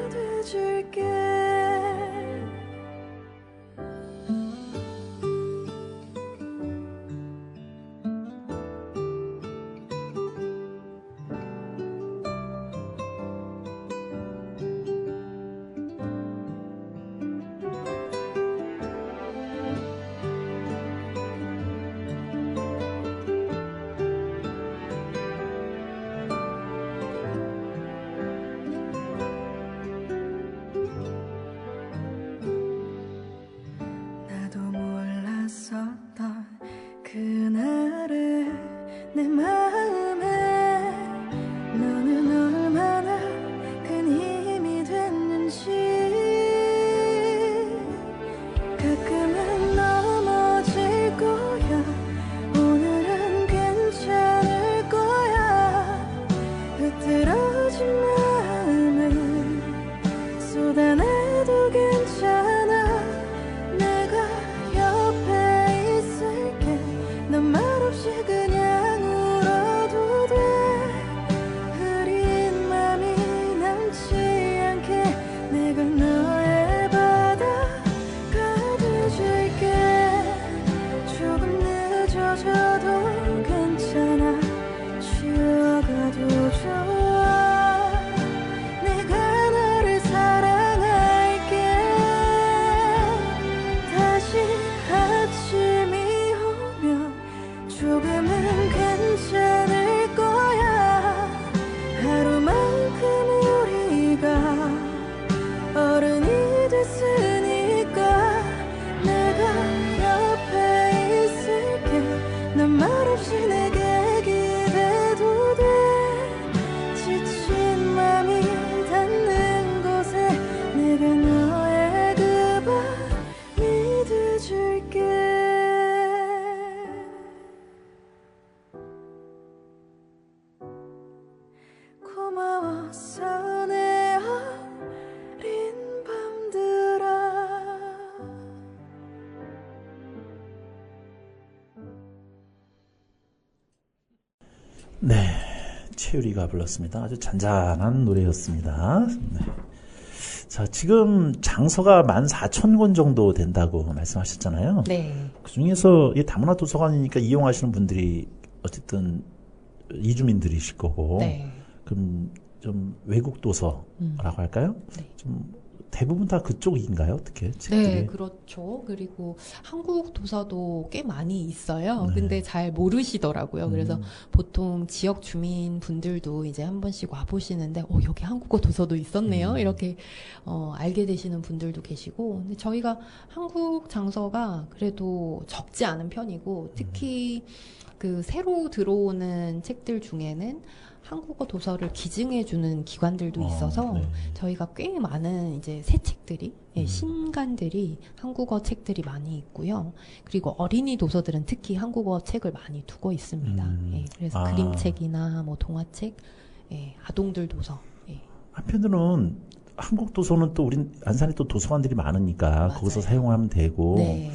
돼줄게. 그날의 내 마음에 너는 얼마나 큰 힘이 됐는지. 가끔은 넘어질 거야. 오늘은 괜찮을 거야. 흐트러진 마음은 쏟아내도 괜찮아. 내가 옆에 있을게. 난 말없이 그냥 울어도 돼. 흐린 맘이 남지 않게 내가 너의 바다가 돼줄게. 조금 늦어져도 괜찮아. 쉬어가도 좋아. 내가 너를 사랑할 네, 최유리가 불렀습니다. 아주 잔잔한 노래였습니다. 네. 자, 지금 장서가 14,000권 정도 된다고 말씀하셨잖아요. 네. 그 중에서 이 다문화 도서관이니까 이용하시는 분들이 어쨌든 이주민들이실 거고, 네. 그럼 좀 외국 도서라고 할까요? 네. 좀 대부분 다 그쪽인가요? 어떻게 책들이? 네, 그렇죠. 그리고 한국 도서도 꽤 많이 있어요. 네. 근데 잘 모르시더라고요. 그래서 보통 지역 주민 분들도 이제 한 번씩 와보시는데, 여기 한국어 도서도 있었네요. 이렇게, 알게 되시는 분들도 계시고. 근데 저희가 한국 장서가 그래도 적지 않은 편이고, 특히 그 새로 들어오는 책들 중에는 한국어 도서를 기증해주는 기관들도 있어서 네. 저희가 꽤 많은 이제 새 책들이, 신간들이 한국어 책들이 많이 있고요. 그리고 어린이 도서들은 특히 한국어 책을 많이 두고 있습니다. 예, 그래서 그림책이나 뭐 동화책, 예, 아동들 도서. 예. 한편으로는 한국 도서는 또 우린 안산에 또 도서관들이 많으니까 맞아요. 거기서 사용하면 되고. 네.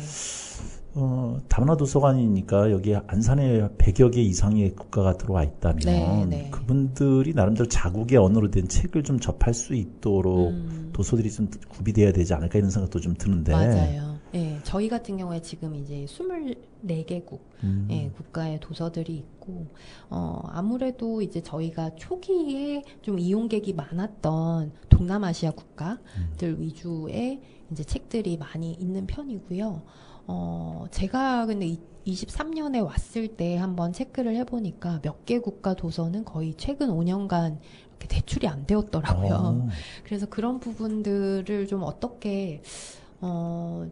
다문화 도서관이니까 여기 안산에 100여 개 이상의 국가가 들어와 있다면 네, 네. 그분들이 나름대로 자국의 언어로 된 책을 좀 접할 수 있도록 도서들이 좀 구비돼야 되지 않을까 이런 생각도 좀 드는데. 맞아요. 예, 저희 같은 경우에 지금 이제 24개국 예, 국가의 도서들이 있고, 아무래도 이제 저희가 초기에 좀 이용객이 많았던 동남아시아 국가들 위주의 이제 책들이 많이 있는 편이고요. 제가 근데 23년에 왔을 때 한번 체크를 해보니까 몇 개 국가 도서는 거의 최근 5년간 이렇게 대출이 안 되었더라고요. 그래서 그런 부분들을 좀 어떻게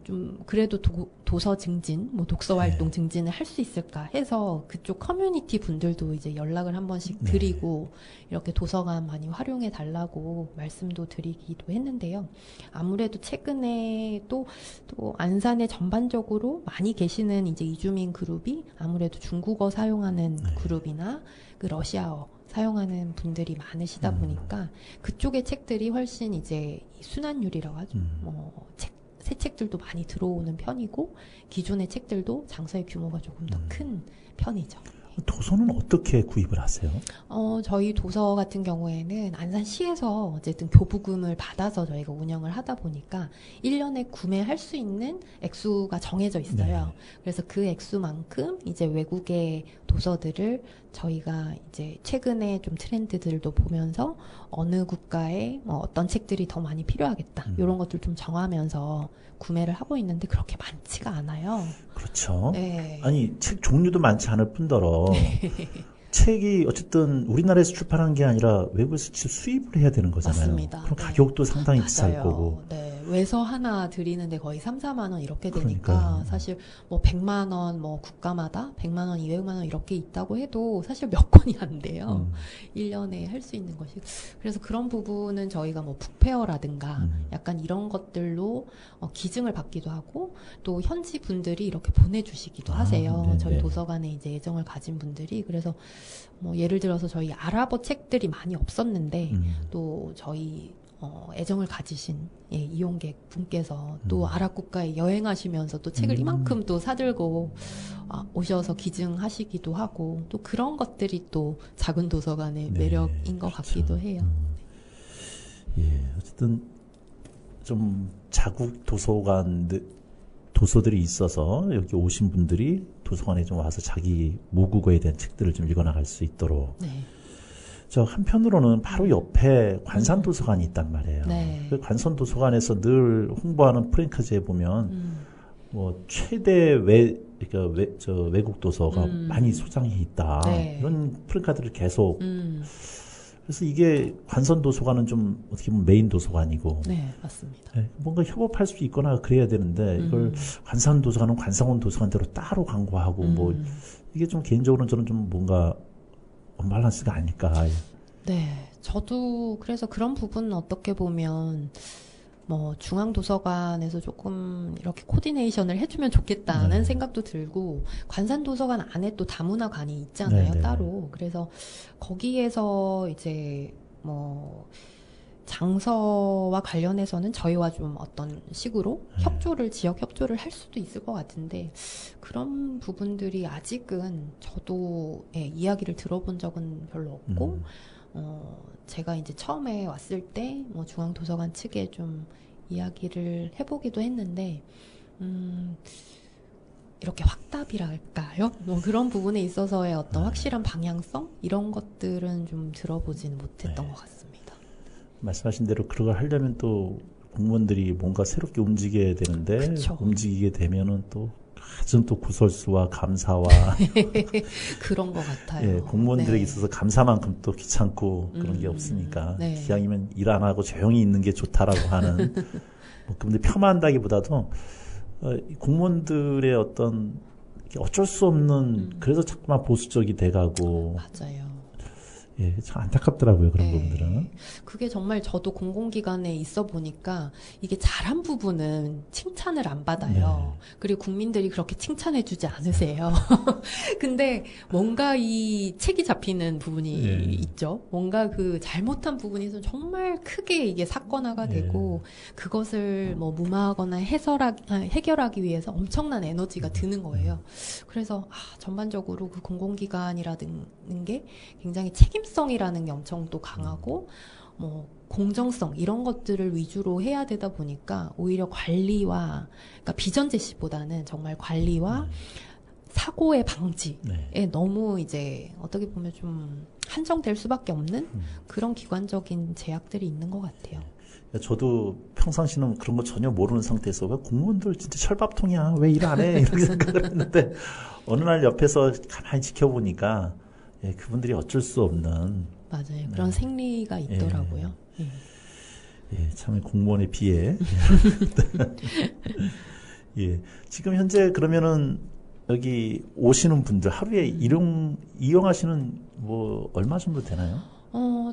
좀 그래도 도서 증진, 뭐 독서 활동 증진을 할 수 있을까 해서 그쪽 커뮤니티 분들도 이제 연락을 한 번씩 드리고 이렇게 도서관 많이 활용해 달라고 말씀도 드리기도 했는데요. 아무래도 최근에 또 안산에 전반적으로 많이 계시는 이제 이주민 그룹이 아무래도 중국어 사용하는 그룹이나 그 러시아어 사용하는 분들이 많으시다 보니까 그쪽의 책들이 훨씬 이제 순환율이라고 하죠. 새 책들도 많이 들어오는 편이고 기존의 책들도 장서의 규모가 조금 더 큰 편이죠. 도서는 어떻게 구입을 하세요? 저희 도서 같은 경우에는 안산시에서 어쨌든 교부금을 받아서 저희가 운영을 하다 보니까 1년에 구매할 수 있는 액수가 정해져 있어요. 네. 그래서 그 액수만큼 이제 외국의 도서들을 저희가 이제 최근에 좀 트렌드들도 보면서 어느 국가에 어떤 책들이 더 많이 필요하겠다. 이런 것들 좀 정하면서 구매를 하고 있는데 그렇게 많지가 않아요. 그렇죠. 네. 아니, 책 종류도 많지 않을 뿐더러 책이 어쨌든 우리나라에서 출판한 게 아니라 외국에서 수입을 해야 되는 거잖아요. 맞습니다. 그럼 네. 가격도 상당히 맞아요. 비쌀 거고. 네. 외서 하나 드리는데 거의 3, 4만 원 이렇게 되니까 그러니까요. 사실 뭐 100만 원, 뭐 국가마다 100만 원, 200만 원 이렇게 있다고 해도 사실 몇 권이 안 돼요. 1년에 할 수 있는 것이. 그래서 그런 부분은 저희가 뭐 북페어라든가 약간 이런 것들로 기증을 받기도 하고 또 현지 분들이 이렇게 보내주시기도 하세요. 네네. 저희 도서관에 이제 애정을 가진 분들이. 그래서 뭐 예를 들어서 저희 아랍어 책들이 많이 없었는데 또 저희 애정을 가지신 이용객 분께서 또 아랍 국가에 여행하시면서 또 책을 이만큼 또 사들고 오셔서 기증하시기도 하고 또 그런 것들이 또 작은 도서관의 네, 매력인 것 그렇죠. 같기도 해요. 예, 어쨌든 좀 자국 도서들이 있어서 여기 오신 분들이 도서관에 좀 와서 자기 모국어에 대한 책들을 좀 읽어나갈 수 있도록. 네. 저 한편으로는 바로 옆에 관산도서관이 있단 말이에요. 네. 그 관산도서관에서 늘 홍보하는 프랭카지에 보면 뭐 최대 외국 도서가 많이 소장해 있다. 네. 이런 프랭카드를 계속. 그래서 이게 관선도서관은 좀 어떻게 보면 메인 도서관이고. 네, 맞습니다. 네, 뭔가 협업할 수 있거나 그래야 되는데 이걸 관산도서관은 관상원 도서관대로 따로 광고하고 뭐 이게 좀 개인적으로는 저는 좀 뭔가 언밸런스가 아닐까. 네, 저도 그래서 그런 부분은 어떻게 보면 뭐 중앙도서관에서 조금 이렇게 코디네이션을 해주면 좋겠다는 생각도 들고 관산도서관 안에 또 다문화관이 있잖아요. 네네. 따로. 그래서 거기에서 이제 뭐 장서와 관련해서는 저희와 좀 어떤 식으로 지역 협조를 할 수도 있을 것 같은데, 그런 부분들이 아직은 저도 이야기를 들어본 적은 별로 없고, 제가 이제 처음에 왔을 때 뭐 중앙도서관 측에 좀 이야기를 해보기도 했는데, 이렇게 확답이랄까요? 뭐 그런 부분에 있어서의 어떤 확실한 방향성? 이런 것들은 좀 들어보지는 못했던 것 같습니다. 말씀하신 대로 그런 걸 하려면 또 공무원들이 뭔가 새롭게 움직여야 되는데, 그쵸. 움직이게 되면은 또 갖은 또 구설수와 감사와 그런 것 같아요. 예, 공무원들에게 네. 있어서 감사만큼 또 귀찮고 그런 게 없으니까 네. 기왕이면 일 안 하고 조용히 있는 게 좋다라고 하는 뭐 그분들 폄하한다기보다도 이 공무원들의 어떤 어쩔 수 없는 그래서 자꾸만 보수적이 돼가고 맞아요. 예, 참 안타깝더라고요 그런 네. 부분들은. 그게 정말 저도 공공기관에 있어 보니까 이게 잘한 부분은 칭찬을 안 받아요. 그리고 국민들이 그렇게 칭찬해주지 않으세요. 근데 뭔가 이 책이 잡히는 부분이 예. 있죠. 뭔가 그 잘못한 부분이 있으면 정말 크게 이게 사건화가 되고 그것을 뭐 무마하거나 해결하기 위해서 엄청난 에너지가 드는 거예요. 그래서 전반적으로 그 공공기관이라는 게 굉장히 책임성이라는 게 엄청 또 강하고 뭐 공정성 이런 것들을 위주로 해야 되다 보니까 오히려 관리와 그러니까 비전 제시보다는 정말 관리와 사고의 방지에 너무 이제 어떻게 보면 좀 한정될 수밖에 없는 그런 기관적인 제약들이 있는 것 같아요. 저도 평상시는 그런 거 전혀 모르는 상태에서 왜 공무원들 진짜 철밥통이야 왜 일 안 해 이렇게 생각을 했는데 어느 날 옆에서 가만히 지켜보니까 예, 그분들이 어쩔 수 없는 맞아요. 그런 생리가 있더라고요. 예, 참 공무원의 비애. 예, 지금 현재 그러면은 여기 오시는 분들 하루에 이용하시는 뭐 얼마 정도 되나요?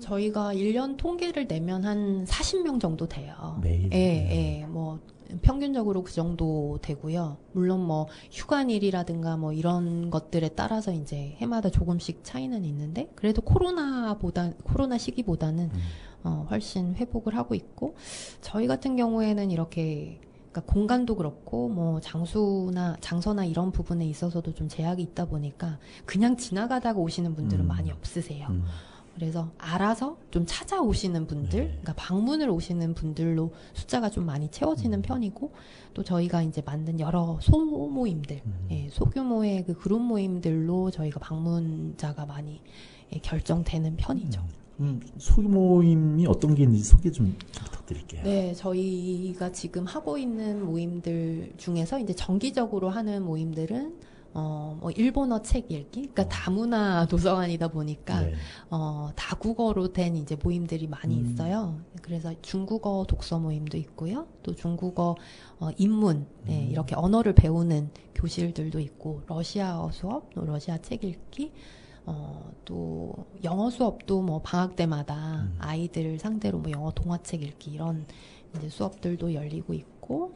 저희가 1년 통계를 내면 한 40명 정도 돼요. 매일? 예, 뭐, 평균적으로 그 정도 되고요. 물론 뭐, 휴관일이라든가 뭐 이런 것들에 따라서 이제 해마다 조금씩 차이는 있는데, 그래도 코로나 시기보다는, 훨씬 회복을 하고 있고, 저희 같은 경우에는 이렇게, 그러니까 공간도 그렇고, 뭐, 장소나 이런 부분에 있어서도 좀 제약이 있다 보니까, 그냥 지나가다가 오시는 분들은 많이 없으세요. 그래서 알아서 좀 찾아오시는 분들, 그러니까 방문을 오시는 분들로 숫자가 좀 많이 채워지는 편이고, 또 저희가 이제 만든 여러 소모임들, 소규모의 그 그룹 모임들로 저희가 방문자가 많이 결정되는 편이죠. 소모임이 어떤 게 있는지 소개 좀 부탁드릴게요. 네, 저희가 지금 하고 있는 모임들 중에서 이제 정기적으로 하는 모임들은 뭐 일본어 책 읽기, 그러니까 다문화 도서관이다 보니까 다국어로 된 이제 모임들이 많이 있어요. 그래서 중국어 독서 모임도 있고요, 또 중국어 입문, 이렇게 언어를 배우는 교실들도 있고, 러시아어 수업, 또 러시아 책 읽기, 또 영어 수업도 뭐 방학 때마다 아이들 상대로 뭐 영어 동화책 읽기 이런 이제 수업들도 열리고 있고,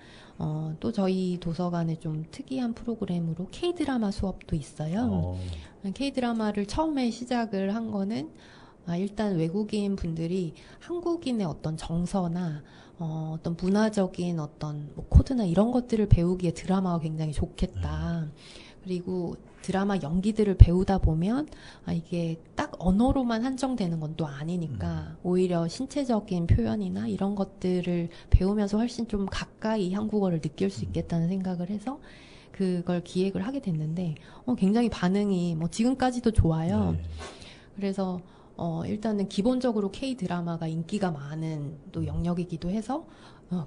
또 저희 도서관에 좀 특이한 프로그램으로 K-드라마 수업도 있어요. K-드라마를 처음에 시작을 한 거는 일단 외국인 분들이 한국인의 어떤 정서나 어떤 문화적인 어떤 뭐 코드나 이런 것들을 배우기에 드라마가 굉장히 좋겠다. 그리고 드라마 연기들을 배우다 보면 이게 딱 언어로만 한정되는 건 또 아니니까 오히려 신체적인 표현이나 이런 것들을 배우면서 훨씬 좀 가까이 한국어를 느낄 수 있겠다는 생각을 해서 그걸 기획을 하게 됐는데 굉장히 반응이 뭐 지금까지도 좋아요. 그래서 일단은 기본적으로 K-드라마가 인기가 많은 또 영역이기도 해서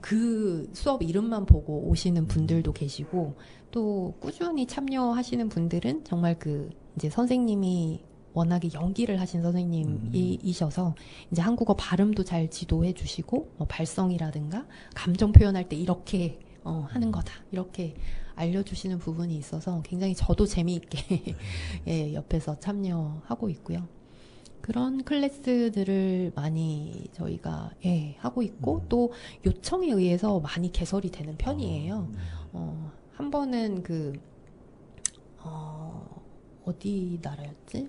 그 수업 이름만 보고 오시는 분들도 계시고, 또 꾸준히 참여하시는 분들은 정말 그 이제 선생님이 워낙에 연기를 하신 선생님이셔서 이제 한국어 발음도 잘 지도해 주시고, 뭐 발성이라든가 감정 표현할 때 이렇게 하는 거다 이렇게 알려주시는 부분이 있어서 굉장히 저도 재미있게 예, 옆에서 참여하고 있고요. 그런 클래스들을 많이 저희가 하고 있고, 또 요청에 의해서 많이 개설이 되는 편이에요. 한 번은 어디 나라였지?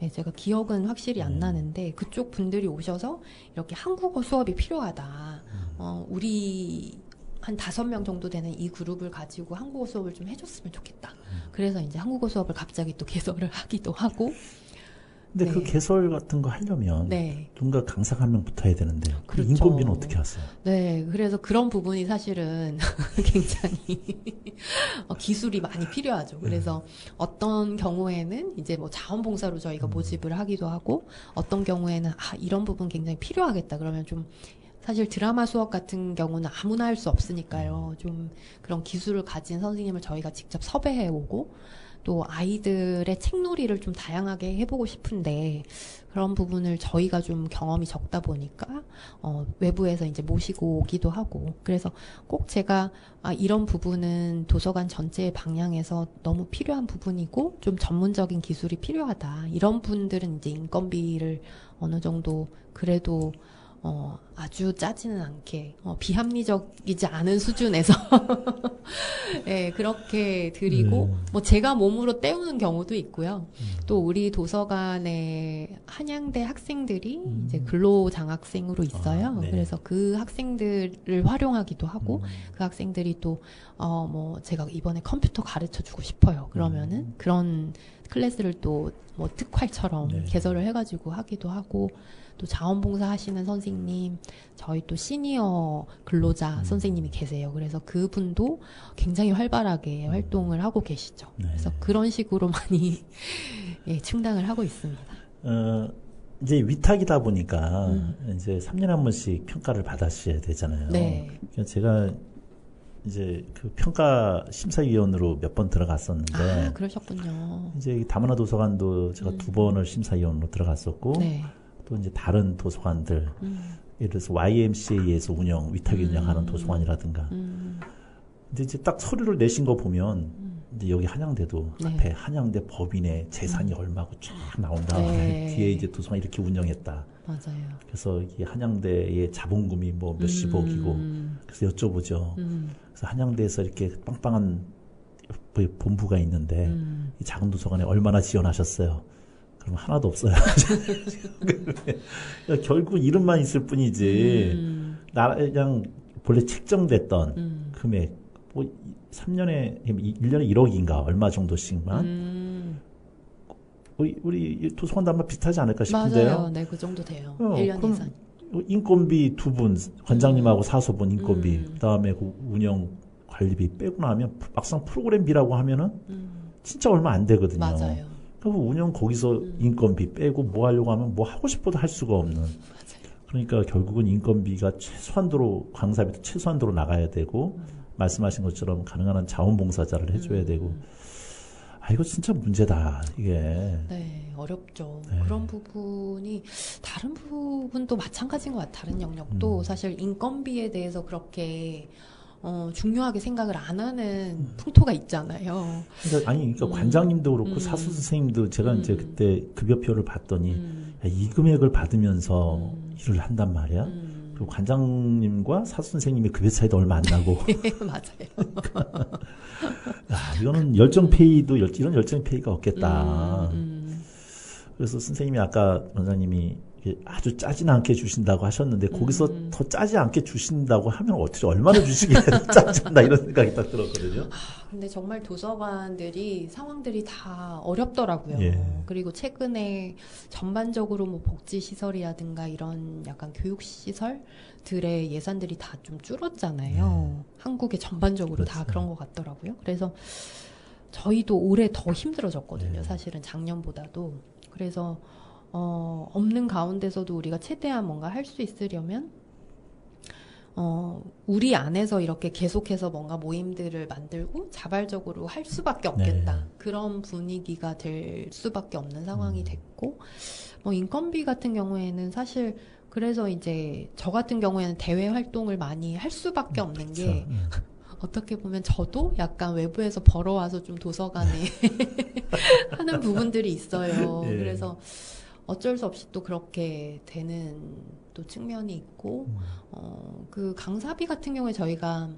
예, 제가 기억은 확실히 안 나는데 그쪽 분들이 오셔서 이렇게 한국어 수업이 필요하다. 우리 한 5명 정도 되는 이 그룹을 가지고 한국어 수업을 좀 해줬으면 좋겠다. 그래서 이제 한국어 수업을 갑자기 또 개설을 하기도 하고. 근데 네. 그 개설 같은 거 하려면 네. 누군가 강사가 한 명 붙어야 되는데 그 그렇죠. 인건비는 어떻게 하세요? 네, 그래서 그런 부분이 사실은 굉장히 기술이 많이 필요하죠. 그래서 어떤 경우에는 이제 뭐 자원봉사로 저희가 모집을 하기도 하고, 어떤 경우에는 이런 부분 굉장히 필요하겠다. 그러면 좀 사실 드라마 수업 같은 경우는 아무나 할 수 없으니까요. 좀 그런 기술을 가진 선생님을 저희가 직접 섭외해 오고, 또 아이들의 책놀이를 좀 다양하게 해보고 싶은데 그런 부분을 저희가 좀 경험이 적다 보니까 외부에서 이제 모시고 오기도 하고, 그래서 꼭 제가 이런 부분은 도서관 전체의 방향에서 너무 필요한 부분이고 좀 전문적인 기술이 필요하다, 이런 분들은 이제 인건비를 어느 정도 그래도 아주 짜지는 않게, 비합리적이지 않은 수준에서, 네, 그렇게 드리고, 뭐, 제가 몸으로 때우는 경우도 있고요. 또, 우리 도서관에 한양대 학생들이 이제 근로장학생으로 있어요. 네. 그래서 그 학생들을 활용하기도 하고, 그 학생들이 또, 뭐, 제가 이번에 컴퓨터 가르쳐 주고 싶어요. 그러면은, 그런 클래스를 또, 뭐, 특활처럼 네. 개설을 해가지고 하기도 하고, 또 자원봉사 하시는 선생님, 저희 또 시니어 근로자 선생님이 계세요. 그래서 그분도 굉장히 활발하게 활동을 하고 계시죠. 네. 그래서 그런 식으로 많이 예, 충당을 하고 있습니다. 이제 위탁이다 보니까 이제 3년에 한 번씩 평가를 받으셔야 되잖아요. 네. 그러니까 제가 이제 그 평가 심사위원으로 몇 번 들어갔었는데 그러셨군요. 이제 다문화 도서관도 제가 2번을 심사위원으로 들어갔었고 네. 또 이제 다른 도서관들 예를 들어서 YMCA에서 위탁 운영하는 도서관이라든가 근데 이제 딱 서류를 내신 거 보면 이제 여기 한양대도 네. 앞에 한양대 법인의 재산이 얼마고 쫙 나온 다음에 네. 뒤에 이제 도서관 이렇게 운영했다. 맞아요. 그래서 이 한양대의 자본금이 뭐 몇십억이고 그래서 여쭤보죠. 그래서 한양대에서 이렇게 빵빵한 본부가 있는데 이 작은 도서관에 얼마나 지원하셨어요? 그럼 하나도 없어요. 그러니까 결국 이름만 있을 뿐이지 그냥 본래 책정됐던 금액 뭐 3년에 1년에 1억인가 얼마 정도씩만 우리 도서관도 아마 비슷하지 않을까 싶은데요. 맞아요. 네, 그 정도 돼요. 1년 그럼 예산. 인건비 2분, 관장님하고 사서분 인건비, 그다음에 그 운영 관리비 빼고 나면 막상 프로그램비라고 하면은 진짜 얼마 안 되거든요. 맞아요. 그 운영 거기서 인건비 빼고 뭐 하려고 하면 뭐 하고 싶어도 할 수가 없는. 맞아요. 그러니까 결국은 인건비가 최소한도로 강사비도 최소한도로 나가야 되고 말씀하신 것처럼 가능한 한 자원봉사자를 해줘야 되고. 이거 진짜 문제다 이게. 네, 어렵죠. 네. 그런 부분이 다른 부분도 마찬가지인 것 같아요. 다른 영역도 사실 인건비에 대해서 그렇게 중요하게 생각을 안 하는 풍토가 있잖아요. 그러니까 관장님도 그렇고 사수 선생님도 제가 이제 그때 급여표를 봤더니 야, 이 금액을 받으면서 일을 한단 말이야. 그리고 관장님과 사수 선생님의 급여 차이도 얼마 안 나고. 맞아요. 야, 이거는 열정페이도 이런 열정페이가 없겠다. 그래서 선생님이 아까 원장님이 아주 짜진 않게 주신다고 하셨는데 거기서 더 짜지 않게 주신다고 하면 어떻게 얼마나 주시기에 짜지 않나 이런 생각이 딱 들었거든요. 근데 정말 도서관들이 상황들이 다 어렵더라고요. 예. 그리고 최근에 전반적으로 뭐 복지 시설이라든가 이런 약간 교육 시설들의 예산들이 다 좀 줄었잖아요. 한국에 전반적으로 다 그런 것 같더라고요. 그래서 저희도 올해 더 힘들어졌거든요. 사실은 작년보다도. 그래서 없는 가운데서도 우리가 최대한 뭔가 할 수 있으려면 우리 안에서 이렇게 계속해서 뭔가 모임들을 만들고 자발적으로 할 수밖에 없겠다. 네. 그런 분위기가 될 수밖에 없는 상황이 됐고, 뭐 인건비 같은 경우에는 사실 그래서 이제 저 같은 경우에는 대외 활동을 많이 할 수밖에 없는 게 어떻게 보면 저도 약간 외부에서 벌어와서 좀 도서관에 하는 부분들이 있어요. 예. 그래서 어쩔 수 없이 또 그렇게 되는 또 측면이 있고, 그 강사비 같은 경우에 저희가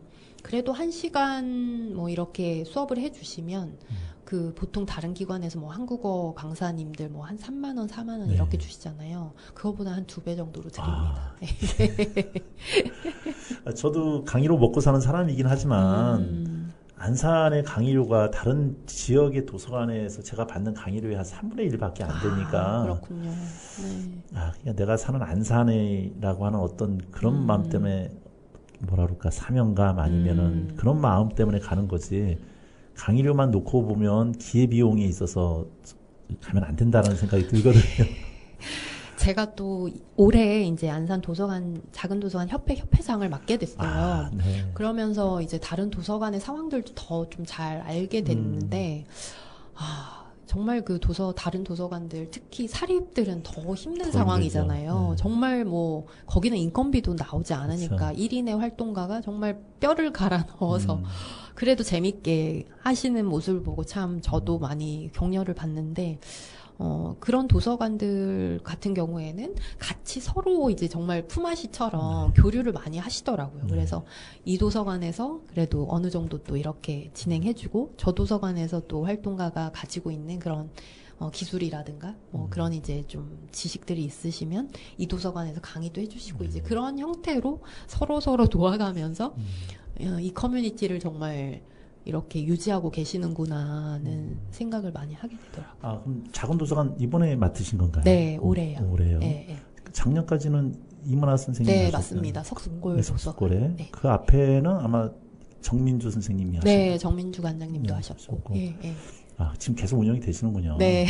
그래도 1시간 뭐 이렇게 수업을 해주시면 그 보통 다른 기관에서 뭐 한국어 강사님들 뭐 한 3만 원, 4만 원 네. 이렇게 주시잖아요. 그거보다 한 2배 정도로 드립니다. 저도 강의로 먹고 사는 사람이긴 하지만 안산의 강의료가 다른 지역의 도서관에서 제가 받는 강의료의 한 3분의 1밖에 안 되니까 그렇군요. 네. 그냥 내가 사는 안산이라고 하는 어떤 그런 마음 때문에 뭐라 그럴까 사명감 아니면은 그런 마음 때문에 가는 거지 강의료만 놓고 보면 기회비용에 있어서 가면 안 된다는 생각이 들거든요. 제가 또 올해 이제 안산 도서관 작은 도서관 협회장을 맡게 됐어요. 네. 그러면서 이제 다른 도서관의 상황들도 더 좀 잘 알게 됐는데 정말 그 다른 도서관들 특히 사립들은 더 힘든 상황이잖아요. 네. 정말 뭐 거기는 인건비도 나오지 않으니까 그렇죠. 1인의 활동가가 정말 뼈를 갈아 넣어서 그래도 재밌게 하시는 모습을 보고 참 저도 많이 격려를 받는데 그런 도서관들 같은 경우에는 같이 서로 이제 정말 품앗이처럼 교류를 많이 하시더라고요. 그래서 이 도서관에서 그래도 어느 정도 또 이렇게 진행해주고 저 도서관에서 또 활동가가 가지고 있는 그런 기술이라든가 뭐 그런 이제 좀 지식들이 있으시면 이 도서관에서 강의도 해주시고 이제 그런 형태로 서로 도와가면서 이 커뮤니티를 정말 이렇게 유지하고 계시는구나는 생각을 많이 하게 되더라고요. 그럼 작은 도서관 이번에 맡으신 건가요? 네, 올해요. 올해요. 네. 작년까지는 이문화 선생님이 네, 하셨어요. 맞습니다. 석굴 네, 도서관. 석굴에. 네. 그 앞에는 아마 정민주 선생님이 하셨어요. 네, 정민주 관장님도 네, 하셨고. 하셨고. 예, 예. 지금 계속 운영이 되시는군요. 네.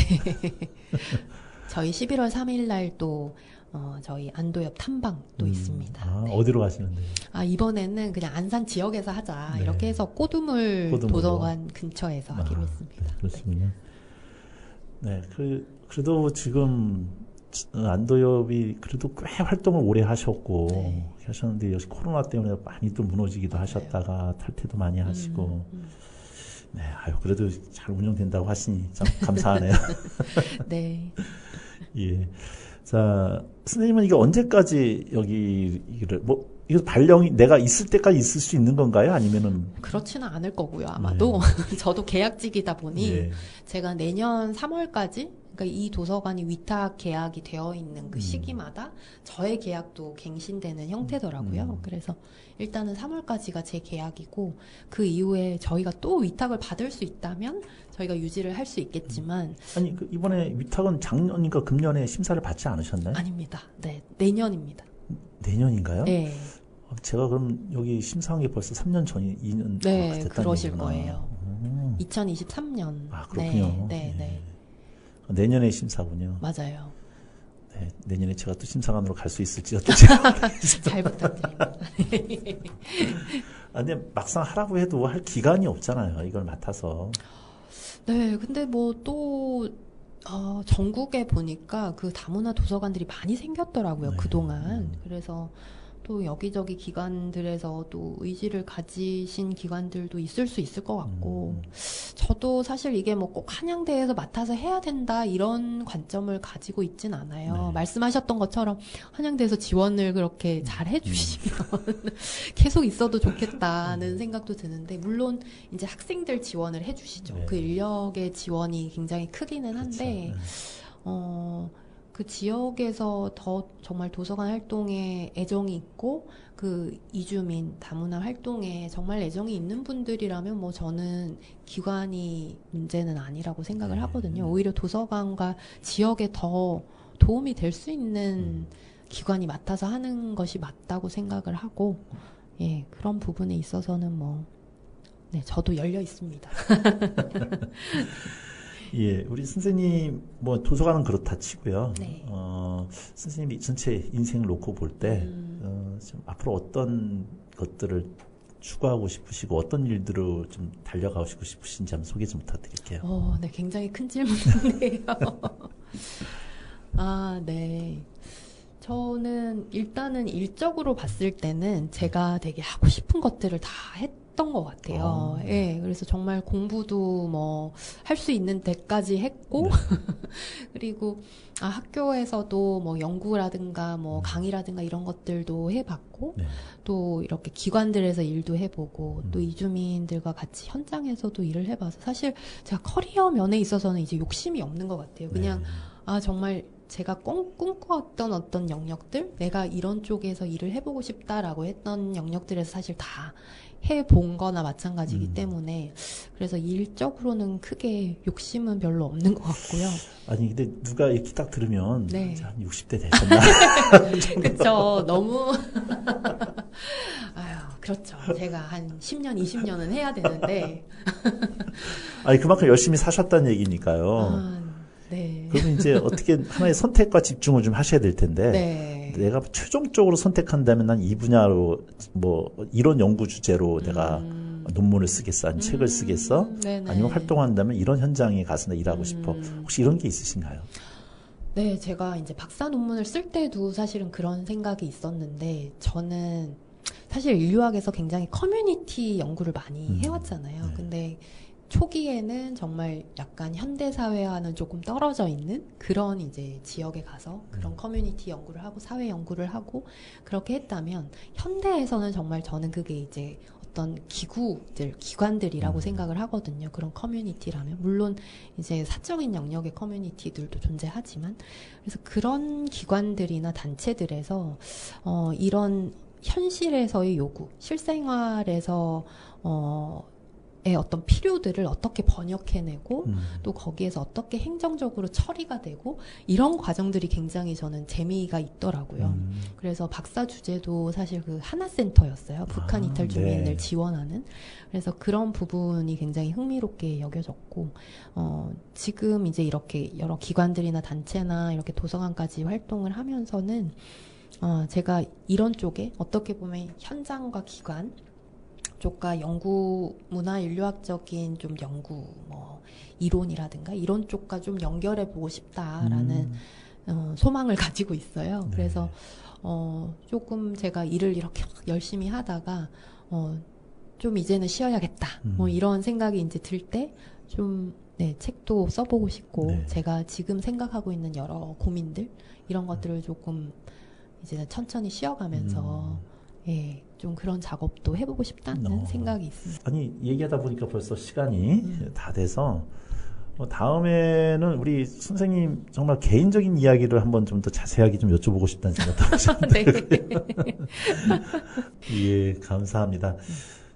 저희 11월 3일 날 또 저희 안도엽 탐방도 있습니다. 네. 어디로 가시는데요? 이번에는 그냥 안산 지역에서 하자. 네. 이렇게 해서 꼬두물 도서관 근처에서 하기로 했습니다. 네, 그렇군요. 네, 그래도 지금 안도엽이 그래도 꽤 활동을 오래 하셨고 네. 하셨는데 역시 코로나 때문에 많이 또 무너지기도 하셨다가 탈퇴도 많이 하시고 네, 그래도 잘 운영된다고 하시니 참 감사하네요. 네. 예. 자, 선생님은 이게 언제까지 이거 발령이 내가 있을 때까지 있을 수 있는 건가요? 아니면은 그렇지는 않을 거고요. 아마도 저도 계약직이다 보니 네. 제가 내년 3월까지 그러니까 이 도서관이 위탁 계약이 되어 있는 그 시기마다 저의 계약도 갱신되는 형태더라고요. 그래서 일단은 3월까지가 제 계약이고 그 이후에 저희가 또 위탁을 받을 수 있다면 저희가 유지를 할 수 있겠지만 아니 이번에 위탁은 작년인가 금년에 심사를 받지 않으셨나요? 아닙니다. 네, 내년입니다. 내년인가요? 네, 제가 그럼 여기 심사한 게 벌써 3년 전이 2년 네, 됐다는 그러실 얘기구나. 거예요. 2023년. 그렇군요. 네. 내년에 심사군요. 맞아요. 네, 내년에 제가 또 심사관으로 갈 수 있을지 잘 부탁드립니다. 근데 막상 하라고 해도 할 기간이 없잖아요. 이걸 맡아서. 네, 근데 전국에 보니까 그 다문화 도서관들이 많이 생겼더라고요, 네. 그동안. 그래서 또 여기저기 기관들에서 또 의지를 가지신 기관들도 있을 수 있을 것 같고, 저도 사실 이게 뭐 꼭 한양대에서 맡아서 해야 된다, 이런 관점을 가지고 있진 않아요. 네. 말씀하셨던 것처럼 한양대에서 지원을 그렇게 잘 해주시면 계속 있어도 좋겠다는 생각도 드는데, 물론 이제 학생들 지원을 해주시죠. 네. 그 인력의 지원이 굉장히 크기는 한데, 그 지역에서 더 정말 도서관 활동에 애정이 있고 그 이주민 다문화 활동에 정말 애정이 있는 분들이라면 뭐 저는 기관이 문제는 아니라고 생각을 하거든요. 오히려 도서관과 지역에 더 도움이 될 수 있는 기관이 맡아서 하는 것이 맞다고 생각을 하고, 예, 그런 부분에 있어서는 네, 저도 열려 있습니다. 예, 우리 선생님, 도서관은 그렇다 치고요. 네. 선생님이 전체 인생을 놓고 볼 때, 좀 앞으로 어떤 것들을 추구하고 싶으시고, 어떤 일들을 좀 달려가고 싶으신지 한번 소개 좀 부탁드릴게요. 네, 굉장히 큰 질문인데요. 네. 저는 일단은 일적으로 봤을 때는 제가 되게 하고 싶은 것들을 다 했던 것 같아요. 예, 그래서 정말 공부도 뭐 할 수 있는 데까지 했고, 그리고 학교에서도 뭐 연구라든가 뭐 강의라든가 이런 것들도 해봤고, 또 이렇게 기관들에서 일도 해보고, 또 이주민들과 같이 현장에서도 일을 해봐서 사실 제가 커리어 면에 있어서는 이제 욕심이 없는 것 같아요. 그냥 정말 제가 꿈꿔왔던 어떤 영역들, 내가 이런 쪽에서 일을 해보고 싶다라고 했던 영역들에서 사실 다 해본 거나 마찬가지이기 때문에, 그래서 일적으로는 크게 욕심은 별로 없는 것 같고요. 아니, 근데 누가 이렇게 딱 들으면, 네. 한 60대 되셨나? 그쵸. 너무, 아유, 그렇죠. 제가 한 10년, 20년은 해야 되는데. 아니, 그만큼 열심히 사셨다는 얘기니까요. 네. 그러면 이제 어떻게 하나의 선택과 집중을 좀 하셔야 될 텐데, 네. 내가 최종적으로 선택한다면 난 이 분야로 뭐 이런 연구 주제로 내가 논문을 쓰겠어, 아니면 책을 쓰겠어, 네네. 아니면 활동한다면 이런 현장에 가서 나 일하고 싶어. 혹시 이런 게 있으신가요? 네, 제가 이제 박사 논문을 쓸 때도 사실은 그런 생각이 있었는데, 저는 사실 인류학에서 굉장히 커뮤니티 연구를 많이 해왔잖아요. 근데 초기에는 정말 약간 현대사회와는 조금 떨어져 있는 그런 이제 지역에 가서 그런 커뮤니티 연구를 하고 사회 연구를 하고 그렇게 했다면, 현대에서는 정말 저는 그게 이제 어떤 기관들이라고 생각을 하거든요. 그런 커뮤니티라면. 물론 이제 사적인 영역의 커뮤니티들도 존재하지만, 그래서 그런 기관들이나 단체들에서 이런 현실에서의 요구, 실생활에서 어떤 필요들을 어떻게 번역해내고 또 거기에서 어떻게 행정적으로 처리가 되고, 이런 과정들이 굉장히 저는 재미가 있더라고요. 그래서 박사 주제도 사실 그 하나센터였어요. 북한 이탈 주민을 지원하는. 그래서 그런 부분이 굉장히 흥미롭게 여겨졌고, 지금 이제 이렇게 여러 기관들이나 단체나 이렇게 도서관까지 활동을 하면서는 제가 이런 쪽에 어떻게 보면 현장과 기관 쪽과 연구, 문화 인류학적인 좀 연구, 뭐 이론이라든가 이런 쪽과 좀 연결해 보고 싶다라는 소망을 가지고 있어요. 그래서 조금 제가 일을 이렇게 열심히 하다가 좀 이제는 쉬어야겠다. 뭐 이런 생각이 이제 들 때 좀 책도 써보고 싶고, 제가 지금 생각하고 있는 여러 고민들, 이런 것들을 조금 이제는 천천히 쉬어가면서 좀 그런 작업도 해보고 싶다는 생각이 있습니다. 아니, 얘기하다 보니까 벌써 시간이 다 돼서, 다음에는 우리 선생님 정말 개인적인 이야기를 한번 좀 더 자세하게 좀 여쭤보고 싶다는 생각도 하셨는데. 예, 감사합니다.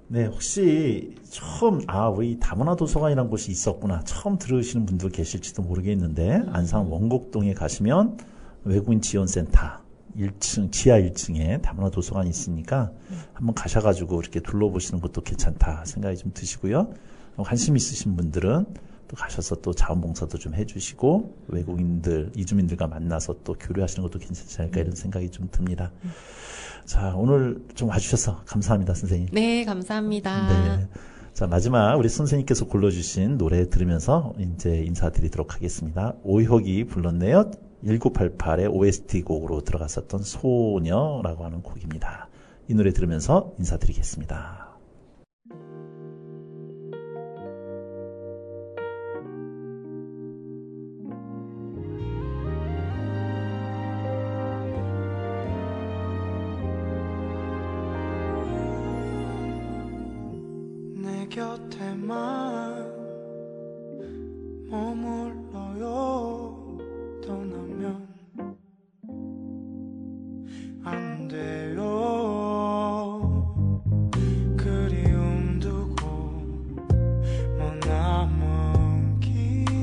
네, 혹시 처음, 우리 다문화 도서관이라는 곳이 있었구나, 처음 들으시는 분들 계실지도 모르겠는데, 안산 원곡동에 가시면 외국인 지원센터 1층, 지하 1층에 다문화 도서관이 있으니까 한번 가셔가지고 이렇게 둘러보시는 것도 괜찮다 생각이 좀 드시고요. 관심 있으신 분들은 또 가셔서 또 자원봉사도 좀 해주시고, 외국인들, 이주민들과 만나서 또 교류하시는 것도 괜찮지 않을까, 이런 생각이 좀 듭니다. 자, 오늘 좀 와주셔서 감사합니다, 선생님. 네, 감사합니다. 네. 자, 마지막 우리 선생님께서 골라주신 노래 들으면서 이제 인사드리도록 하겠습니다. 오혁이 불렀네요. 1988의 OST 곡으로 들어갔었던 소녀라고 하는 곡입니다. 이 노래 들으면서 인사드리겠습니다. 내 곁에만 머물러요. 떠나면 안 돼요. 그리움 두고 먼 남은 길,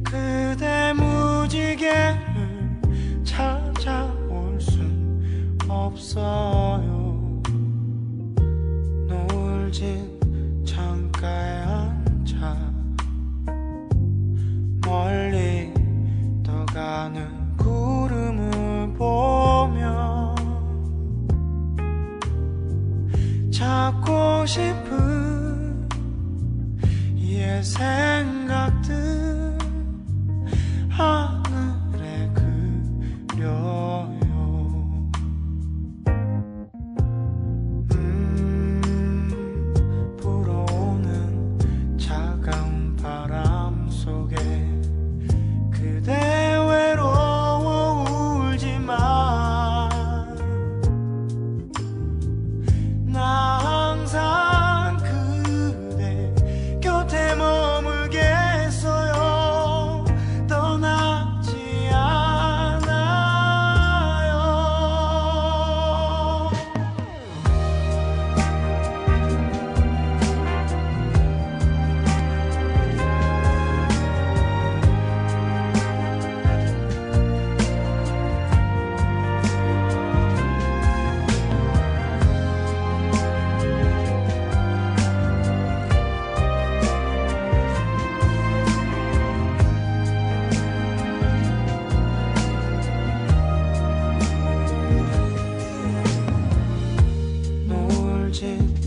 그대 무지개를 찾아올 순 없어요. 노을진 창가에 앉아 멀리 떠가는 구름을 보며 찾고 싶은 옛 생각들 하늘에 그려 언제